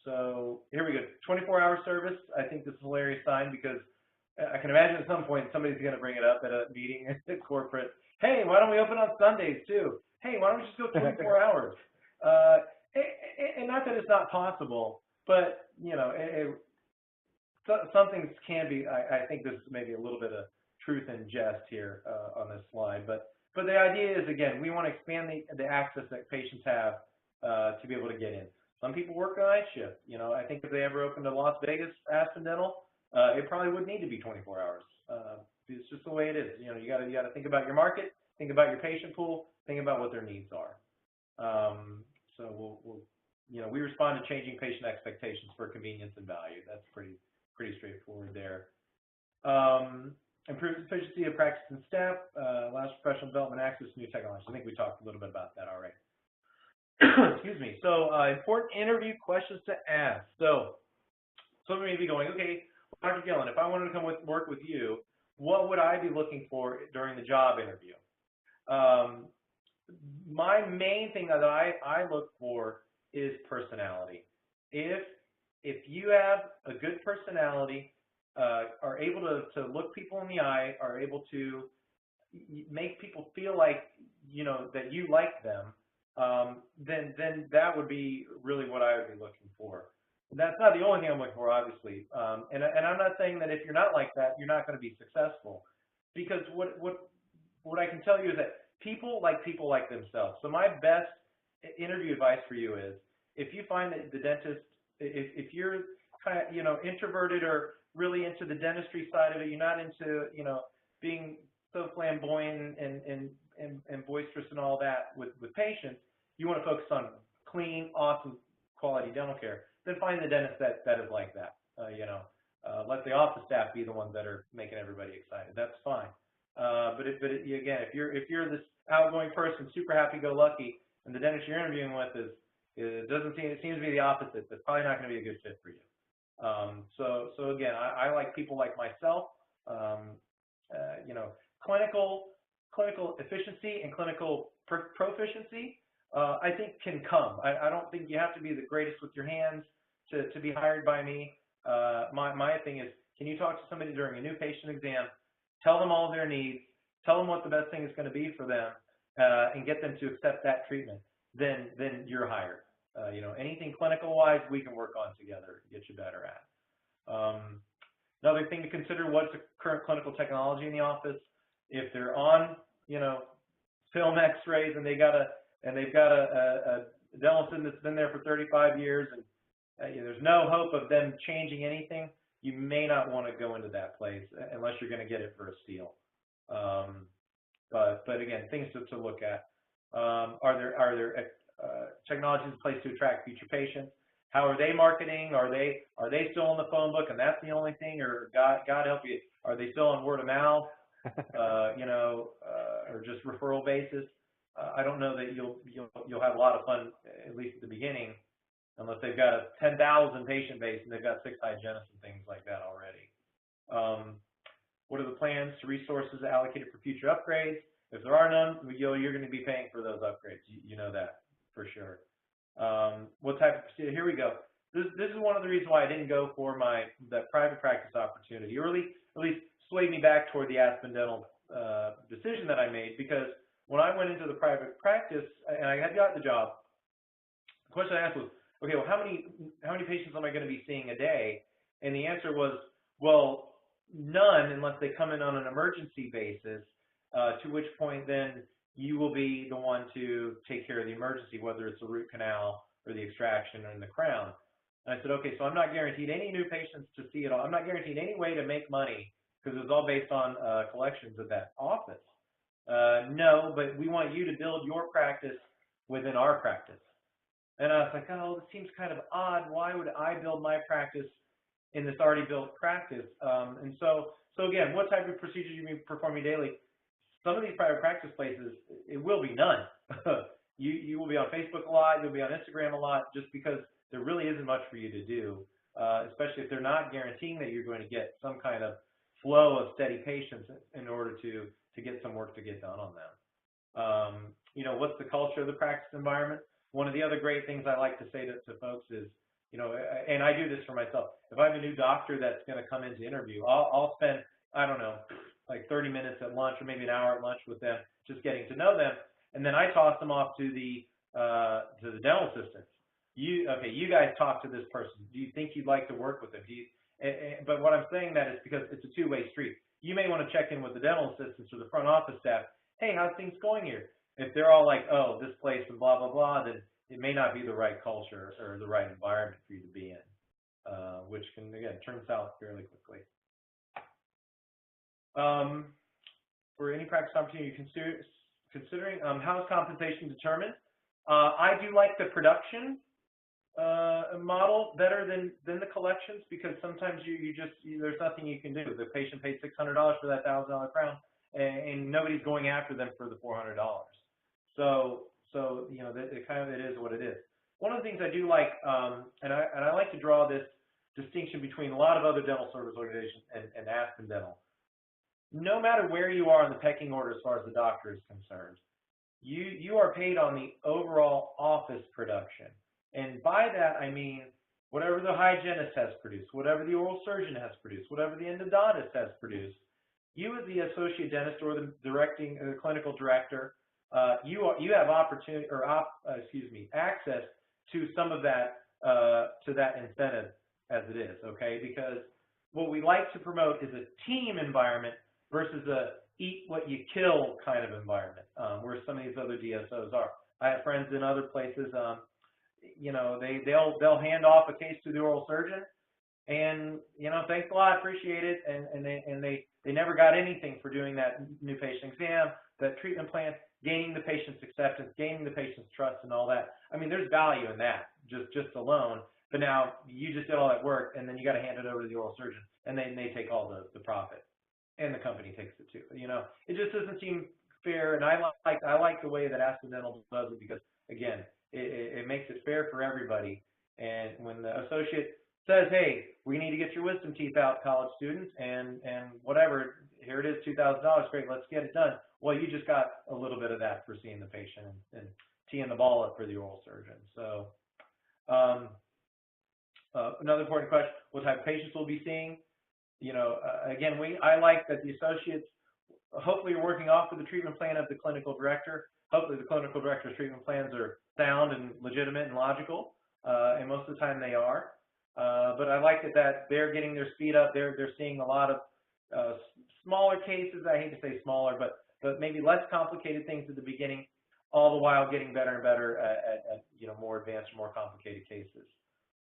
So here we go. 24-hour service. I think this is a hilarious sign, because I can imagine at some point somebody's going to bring it up at a meeting at corporate. Hey, why don't we open on Sundays too? Hey, why don't we just go 24 hours? And not that it's not possible, but some things can be. I think this is maybe a little bit of truth and jest here on this slide, but the idea is, again, we want to expand the access that patients have to be able to get in. Some people work a night shift. I think if they ever opened a Las Vegas Aspen Dental, it probably would need to be 24 hours. It's just the way it is. You got to think about your market, think about your patient pool, think about what their needs are. So we respond to changing patient expectations for convenience and value. That's pretty straightforward there. Improve efficiency of practice and staff, allows professional development, access to new technology. I think we talked a little bit about that already. Excuse me. So important interview questions to ask. So some may be going, okay, Dr. Gillan, if I wanted to come work with you, what would I be looking for during the job interview? My main thing that I look for is personality. If you have a good personality, are able to look people in the eye, are able to make people feel like that you like them, then that would be really what I would be looking for. That's not the only thing I'm looking for, obviously. And I'm not saying that if you're not like that, you're not going to be successful. Because what I can tell you is that people like themselves. So my best interview advice for you is, if you find that the dentist, if you're kind of introverted or really into the dentistry side of it, you're not into being so flamboyant and boisterous and all that with patients, you want to focus on clean, awesome, quality dental care. Then find the dentist that is like that. Let the office staff be the ones that are making everybody excited. That's fine. But again, if you're this outgoing person, super happy-go-lucky, and the dentist you're interviewing with it seems to be the opposite, that's probably not going to be a good fit for you. So again, I like people like myself. Clinical efficiency and clinical proficiency, I think, can come. I don't think you have to be the greatest with your hands to be hired by me. My thing is, can you talk to somebody during a new patient exam, tell them all their needs, tell them what the best thing is going to be for them, and get them to accept that treatment, then you're hired. Anything clinical-wise, we can work on together, get you better at. Another thing to consider, what's the current clinical technology in the office? If they're on, film X-rays and they've got a dental assistant that's been there for 35 years and there's no hope of them changing anything, you may not want to go into that place unless you're going to get it for a steal. But again, things to look at. Are there technologies in place to attract future patients? How are they marketing? Are they still in the phone book and that's the only thing? Or God help you, are they still on word of mouth? Or just referral basis? I don't know that you'll have a lot of fun, at least at the beginning, unless they've got a 10,000 patient base and they've got 6 hygienists and things like that already. What are the plans to resources allocated for future upgrades? If there are none, you're going to be paying for those upgrades. You know that for sure. What type of procedure? Here we go. This is one of the reasons why I didn't go for that private practice opportunity, or at least swayed me back toward the Aspen Dental decision that I made, because when I went into the private practice and I had got the job, the question I asked was, okay, well, how many patients am I going to be seeing a day? And the answer was, well, none unless they come in on an emergency basis, to which point then you will be the one to take care of the emergency, whether it's the root canal or the extraction or in the crown. And I said, okay, so I'm not guaranteed any new patients to see it all. I'm not guaranteed any way to make money because it was all based on collections of that office. No, but we want you to build your practice within our practice. And I was like, oh, this seems kind of odd. Why would I build my practice in this already built practice? And so again, what type of procedures you be performing daily? Some of these private practice places, it will be none. You will be on Facebook a lot, you'll be on Instagram a lot, just because there really isn't much for you to do, especially if they're not guaranteeing that you're going to get some kind of flow of steady patients in order to get some work to get done on them. What's the culture of the practice environment? One of the other great things I like to say to folks is, and I do this for myself, if I have a new doctor that's going to come in to interview, I'll spend, I don't know, like 30 minutes at lunch or maybe an hour at lunch with them, just getting to know them, and then I toss them off to the dental assistants. You guys talk to this person. Do you think you'd like to work with them? But what I'm saying that is because it's a two-way street. You may want to check in with the dental assistants or the front office staff. Hey, how's things going here? If they're all like, oh, this place and blah, blah, blah, then it may not be the right culture or the right environment for you to be in, which can, again, turn south fairly quickly. For any practice opportunity you're considering, how is compensation determined? I do like the production model better than the collections, because sometimes there's nothing you can do. The patient paid $600 for that $1,000 crown, and nobody's going after them for the $400. So it is what it is. One of the things I do like, and I like to draw this distinction between a lot of other dental service organizations and Aspen Dental. No matter where you are in the pecking order as far as the doctor is concerned, you are paid on the overall office production. And by that, I mean whatever the hygienist has produced, whatever the oral surgeon has produced, whatever the endodontist has produced, you as the associate dentist or the clinical director, you have opportunity or access to some of that to that incentive as it is, okay? Because what we like to promote is a team environment versus a eat what you kill kind of environment, where some of these other DSOs are. I have friends in other places. They'll hand off a case to the oral surgeon, and thanks a lot, appreciate it, and they never got anything for doing that new patient exam, that treatment plan, gaining the patient's acceptance, gaining the patient's trust, and all that. I mean, there's value in that just alone. But now you just did all that work, and then you got to hand it over to the oral surgeon, and then they take all the profit, and the company takes it too. It just doesn't seem fair, and I like the way that Aspen Dental does it, because again, it makes it fair for everybody. And when the associate says, hey, we need to get your wisdom teeth out, college students, and whatever, here it is, $2,000, great, let's get it done. Well, you just got a little bit of that for seeing the patient and teeing the ball up for the oral surgeon. So another important question, what type of patients we'll be seeing? Again, I like that the associates, hopefully you're working off of the treatment plan of the clinical director. Hopefully the clinical director's treatment plans are sound and legitimate and logical, and most of the time they are. But I like that they're getting their speed up. They're seeing a lot of smaller cases. I hate to say smaller, but maybe less complicated things at the beginning, all the while getting better and better at more advanced, more complicated cases.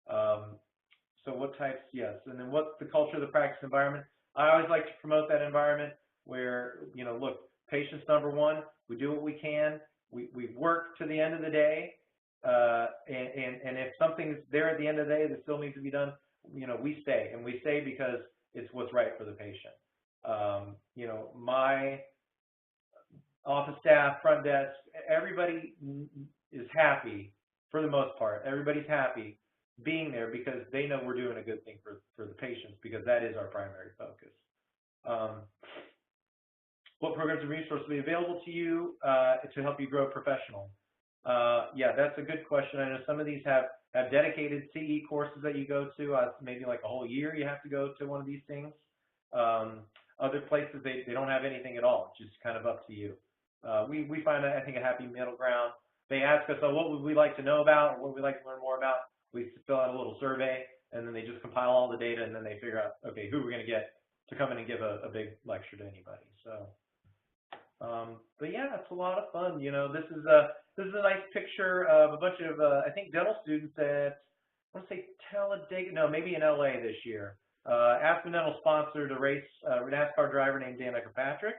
So what types? Yes, and then what's the culture of the practice environment? I always like to promote that environment where look, patient's number one. We do what we can. We work to the end of the day, and if something's there at the end of the day that still needs to be done, we stay, and we stay because it's what's right for the patient. My office staff, front desk, everybody is happy for the most part. Everybody's happy being there because they know we're doing a good thing for the patients, because that is our primary focus. What programs and resources will be available to you to help you grow professional? Yeah, that's a good question. I know some of these have dedicated CE courses that you go to, maybe like a whole year you have to go to one of these things. Other places, they don't have anything at all. It's just kind of up to you. We find, I think, a happy middle ground. They ask us, what would we like to know about, or what would we like to learn more about? We fill out a little survey, and then they just compile all the data, and then they figure out, okay, who we're going to get to come in and give a big lecture to anybody. So, but yeah, it's a lot of fun. This is a nice picture of a bunch of, I think, dental students at, I want to say Talladega, no, maybe in LA this year. Aspen Dental sponsored a race, a NASCAR driver named Danica Patrick.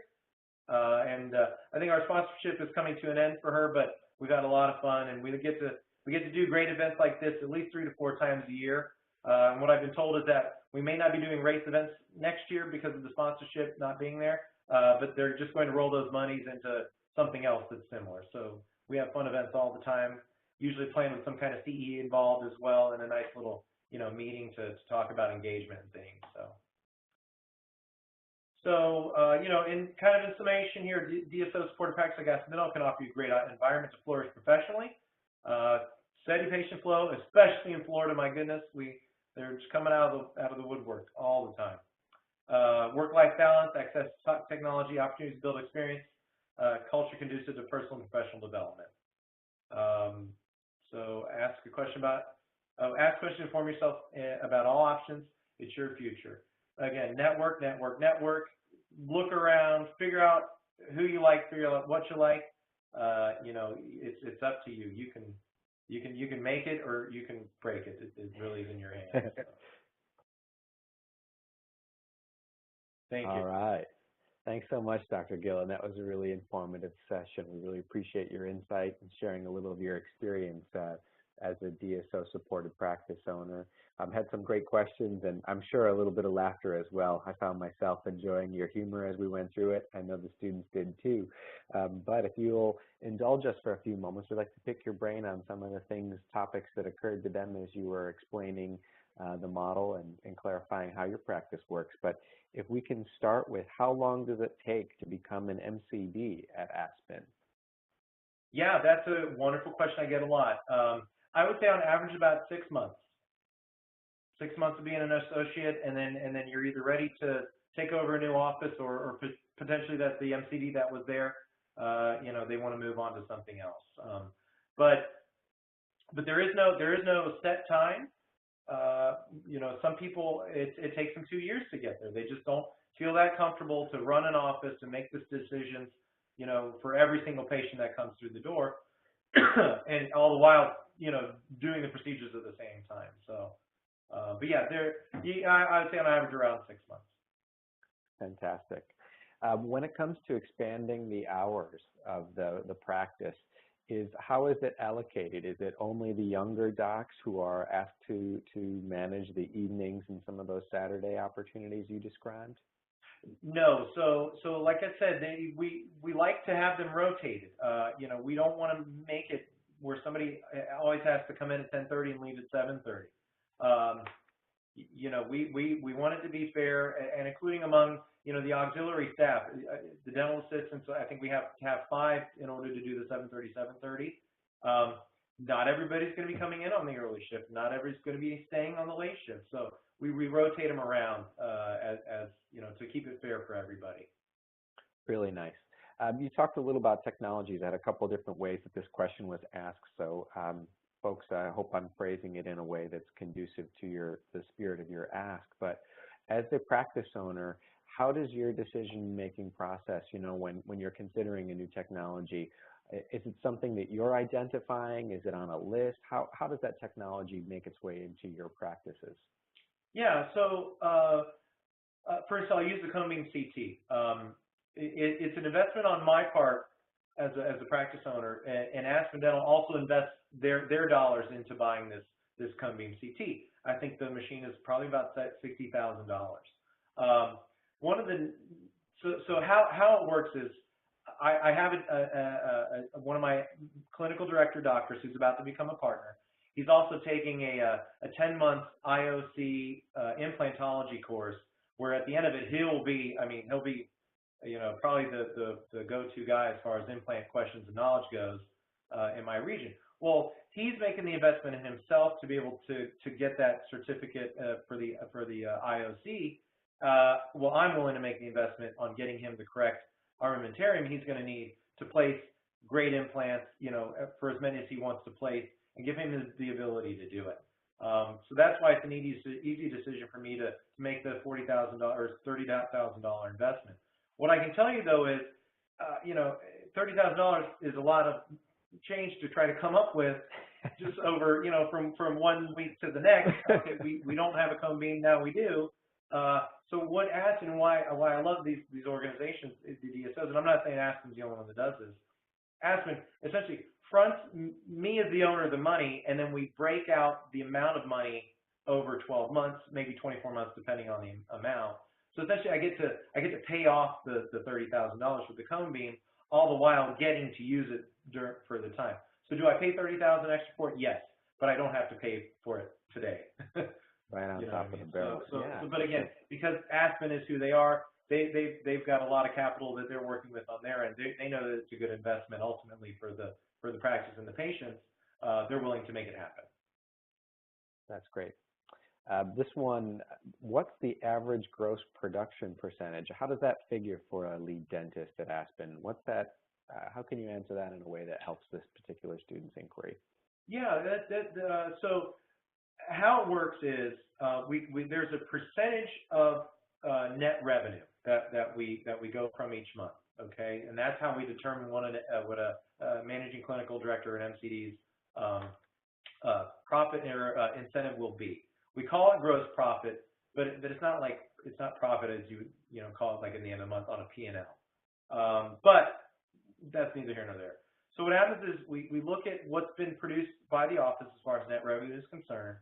And I think our sponsorship is coming to an end for her, but we've had a lot of fun, and we get to do great events like this at least 3 to 4 times a year. And what I've been told is that we may not be doing race events next year because of the sponsorship not being there, but they're just going to roll those monies into something else that's similar. So we have fun events all the time, usually playing with some kind of CE involved as well, and a nice little meeting to talk about engagement and things. So, in kind of in summation here, DSO supported practice like Aspen Dental can offer you a great environment to flourish professionally. Steady patient flow, especially in Florida. My goodness, they're just coming out of the woodwork all the time. Work-life balance, access to technology, opportunities to build experience, culture conducive to personal and professional development. So ask a question, inform yourself about all options. It's your future. Again, network. Look around, figure out who you like, figure out what you like. It's up to you. You can make it or you can break it. It really is in your hands. So. Thank you. All right. Thanks so much, Dr. Gillan. That was a really informative session. We really appreciate your insight and sharing a little of your experience as a DSO-supported practice owner. Had some great questions, and I'm sure a little bit of laughter as well. I found myself enjoying your humor as we went through it. I know the students did too. But if you'll indulge us for a few moments, we'd like to pick your brain on some of the topics that occurred to them as you were explaining the model and clarifying how your practice works. But if we can start with, how long does it take to become an MCD at Aspen? Yeah, that's a wonderful question. I get a lot. I would say on average about 6 months. 6 months of being an associate, and then you're either ready to take over a new office, or potentially that the MCD that was there, they want to move on to something else. But there is no set time. Some people, it takes them 2 years to get there. They just don't feel that comfortable to run an office and make this decisions, for every single patient that comes through the door, and all the while, doing the procedures at the same time. So, but yeah, I would say on average around 6 months. Fantastic. When it comes to expanding the hours of the practice, how is it allocated? Is it only the younger docs who are asked to manage the evenings and some of those Saturday opportunities you described? No. So like I said, we like to have them rotated. We don't want to make it where somebody always has to come in at 10:30 and leave at 7:30. We want it to be fair, and including among the auxiliary staff, the dental assistants. I think we have to have 5 in order to do the 7:30. Not everybody's going to be coming in on the early shift. Not everybody's going to be staying on the late shift. So we rotate them around as to keep it fair for everybody. Really nice. You talked a little about technologies. I had a couple of different ways that this question was asked. So folks, I hope I'm phrasing it in a way that's conducive to the spirit of your ask, but as a practice owner, how does your decision-making process, when you're considering a new technology, is it something that you're identifying? Is it on a list? How does that technology make its way into your practices? Yeah, so first I'll use the cone beam CT. It's an investment on my part as a practice owner, and Aspen Dental also invests their dollars into buying this cone beam CT. I think the machine is probably about $60,000. So how it works is I have one of my clinical director doctors who's about to become a partner. He's also taking a 10-month IOC implantology course, where at the end of it he'll be probably the go-to guy as far as implant questions and knowledge goes in my region. Well, he's making the investment in himself to be able to get that certificate for the IOC. Well, I'm willing to make the investment on getting him the correct armamentarium he's going to need to place great implants, for as many as he wants to place, and give him the ability to do it. So that's why it's an easy decision for me to make the $40,000 or $30,000 investment. What I can tell you though is, $30,000 is a lot of change to try to come up with just over, from 1 week to the next. Okay, we don't have a cone beam, now we do. So what Aspen, why I love these organizations, the DSOs, and I'm not saying Aspen's the only one that does this. Aspen essentially fronts me as the owner of the money, and then we break out the amount of money over 12 months, maybe 24 months, depending on the amount. So essentially, I get to pay off the $30,000 for the cone beam, all the while getting to use it for the time. So do I pay $30,000 extra for it? Yes, but I don't have to pay for it today. Right on top of the barrel. But again, because Aspen is who they are, they've got a lot of capital that they're working with on their end. They know that it's a good investment ultimately for the practice and the patients. They're willing to make it happen. That's great. This one, what's the average gross production percentage? How does that figure for a lead dentist at Aspen? What's that? How can you answer that in a way that helps this particular student's inquiry? Yeah, so how it works is there's a percentage of net revenue that we go from each month, okay, and that's how we determine what a managing clinical director at MCD's profit or incentive will be. We call it gross profit, but it's not profit as you call it like in the end of the month on a P&L. But that's neither here nor there. So what happens is we look at what's been produced by the office as far as net revenue is concerned.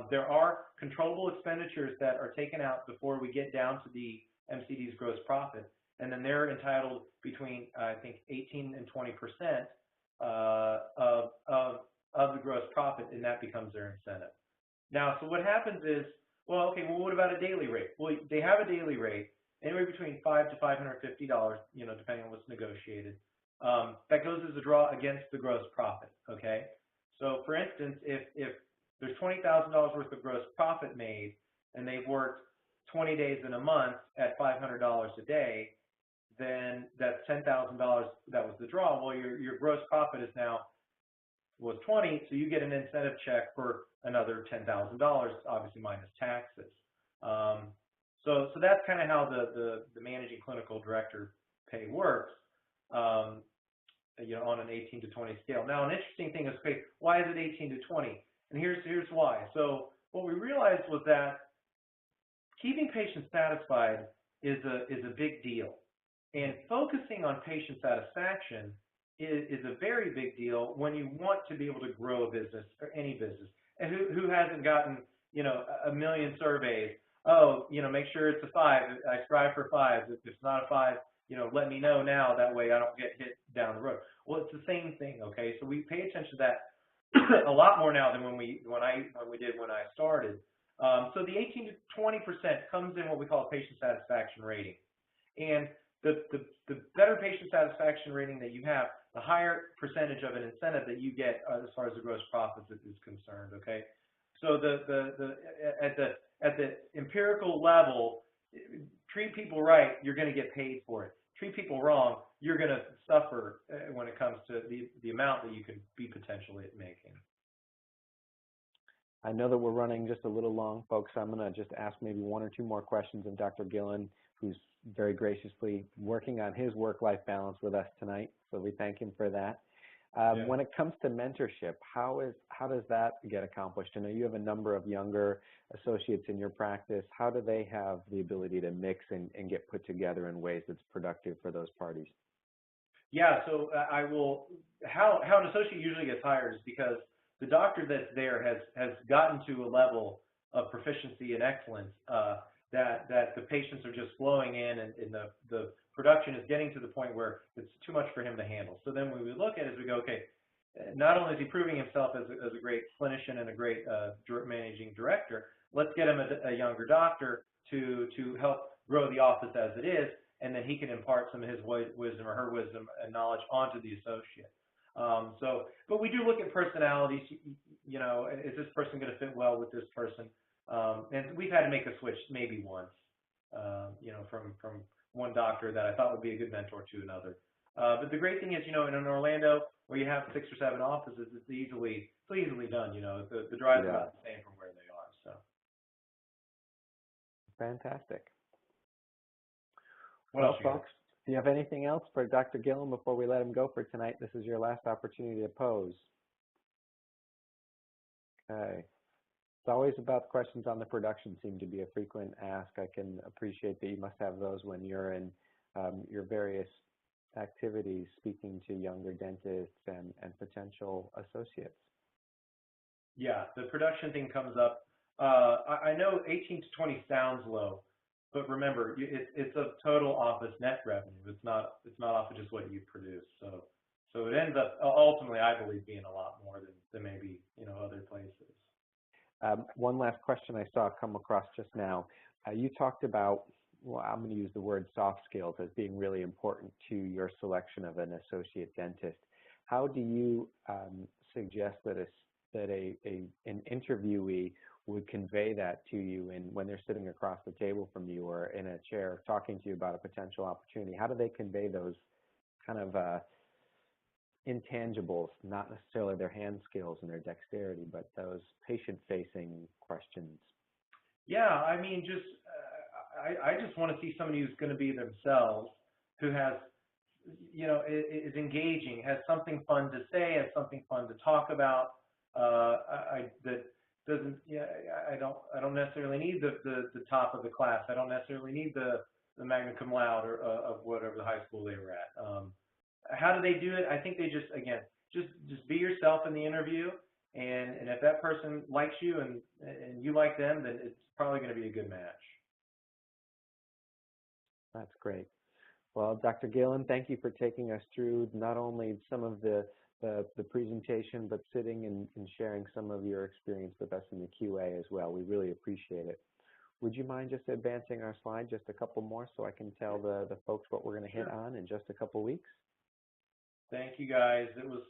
There are controllable expenditures that are taken out before we get down to the MCD's gross profit, and then they're entitled between I think 18 and 20% of the gross profit, and that becomes their incentive. Now, so what happens is, well, what about a daily rate? Well, they have a daily rate anywhere between $500 to $550, depending on what's negotiated. That goes as a draw against the gross profit. Okay, so for instance, if there's $20,000 worth of gross profit made, and they've worked 20 days in a month at $500 a day, then that's $10,000. That was the draw. Well, your gross profit was 20, so you get an incentive check for another $10,000, obviously minus taxes. So that's kind of how the managing clinical director pay works. On an 18 to 20 scale. Now, an interesting thing is, okay, why is it 18 to 20? And here's why. So what we realized was that keeping patients satisfied is a big deal, and focusing on patient satisfaction is a very big deal when you want to be able to grow a business or any business. And who hasn't gotten a million surveys? Oh, make sure it's a 5. I strive for 5. If it's not a 5, let me know now. That way I don't get hit down the road. Well, it's the same thing. Okay, so we pay attention to that a lot more now than when I started. So the 18 to 20% comes in what we call a patient satisfaction rating, and the better patient satisfaction rating that you have, the higher percentage of an incentive that you get as far as the gross profits is concerned. Okay, so at the empirical level, treat people right, you're going to get paid for it. Treat people wrong, you're going to suffer when it comes to the amount that you could be potentially making. I know that we're running just a little long, folks, so I'm going to just ask maybe one or two more questions of Dr. Gillan, who's very graciously working on his work-life balance with us tonight, so we thank him for that. When it comes to mentorship, how does that get accomplished? I know you have a number of younger associates in your practice. How do they have the ability to mix and get put together in ways that's productive for those parties? Yeah, so how an associate usually gets hired is because the doctor that's there has gotten to a level of proficiency and excellence that the patients are just flowing in, and the production is getting to the point where it's too much for him to handle. So then when we look at it, we go, okay, not only is he proving himself as a great clinician and a great managing director, let's get him a younger doctor to help grow the office as it is, and then he can impart some of his wisdom or her wisdom and knowledge onto the associate. But we do look at personalities. You know, is this person going to fit well with this person? And we've had to make a switch maybe once, you know, from one doctor that I thought would be a good mentor to another. But the great thing is, you know, in Orlando, where you have 6 or 7 offices, it's easily done. You know, the drive is about the same from where they are. So fantastic. Well, folks, do you have anything else for Dr. Gillan before we let him go for tonight? This is your last opportunity to pose. Okay. It's always about questions on the production seem to be a frequent ask. I can appreciate that you must have those when you're in your various activities speaking to younger dentists and potential associates. Yeah, the production thing comes up. I know 18 to 20 sounds low, but remember, it's a total office net revenue. It's not off of just what you produce. So it ends up ultimately, I believe, being a lot more than maybe, you know, other places. One last question I saw come across just now. You talked about, well, I'm going to use the word soft skills as being really important to your selection of an associate dentist. How do you suggest that an interviewee would convey that to you when they're sitting across the table from you or in a chair talking to you about a potential opportunity? How do they convey those kind of intangibles, not necessarily their hand skills and their dexterity, but those patient-facing questions? Yeah, I mean, just I just want to see somebody who's going to be themselves, who has, you know, is engaging, has something fun to say, has something fun to talk about. That doesn't, yeah, I don't necessarily need the top of the class. I don't necessarily need the magna cum laude or of whatever the high school they were at. How do they do it? I think they just be yourself in the interview, and if that person likes you and you like them, then it's probably going to be a good match. That's great. Well, Dr. Gillan, thank you for taking us through not only some of the presentation, but sitting and sharing some of your experience with us in the QA as well. We really appreciate it. Would you mind just advancing our slide just a couple more so I can tell the folks what we're going to hit on in just a couple weeks? Thank you, guys.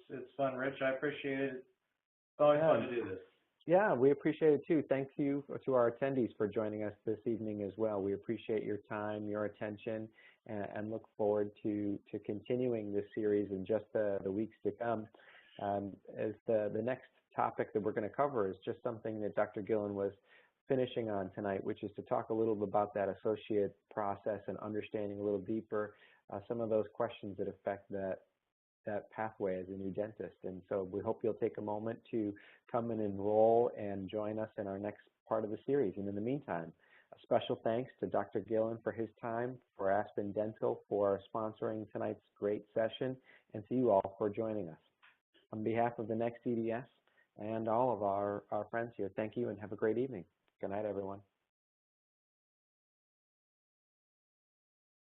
It's fun, Rich. I appreciate it. It's always fun to do this. Yeah, we appreciate it too. Thank you to our attendees for joining us this evening as well. We appreciate your time, your attention, and look forward to continuing this series in just the weeks to come. As the next topic that we're going to cover is just something that Dr. Gillan was finishing on tonight, which is to talk a little bit about that associate process and understanding a little deeper some of those questions that affect that pathway as a new dentist. And so we hope you'll take a moment to come and enroll and join us in our next part of the series. And in the meantime, a special thanks to Dr. Gillan for his time, for Aspen Dental for sponsoring tonight's great session, and to you all for joining us. On behalf of the next CDS and all of our friends here, thank you and have a great evening. Good night, everyone.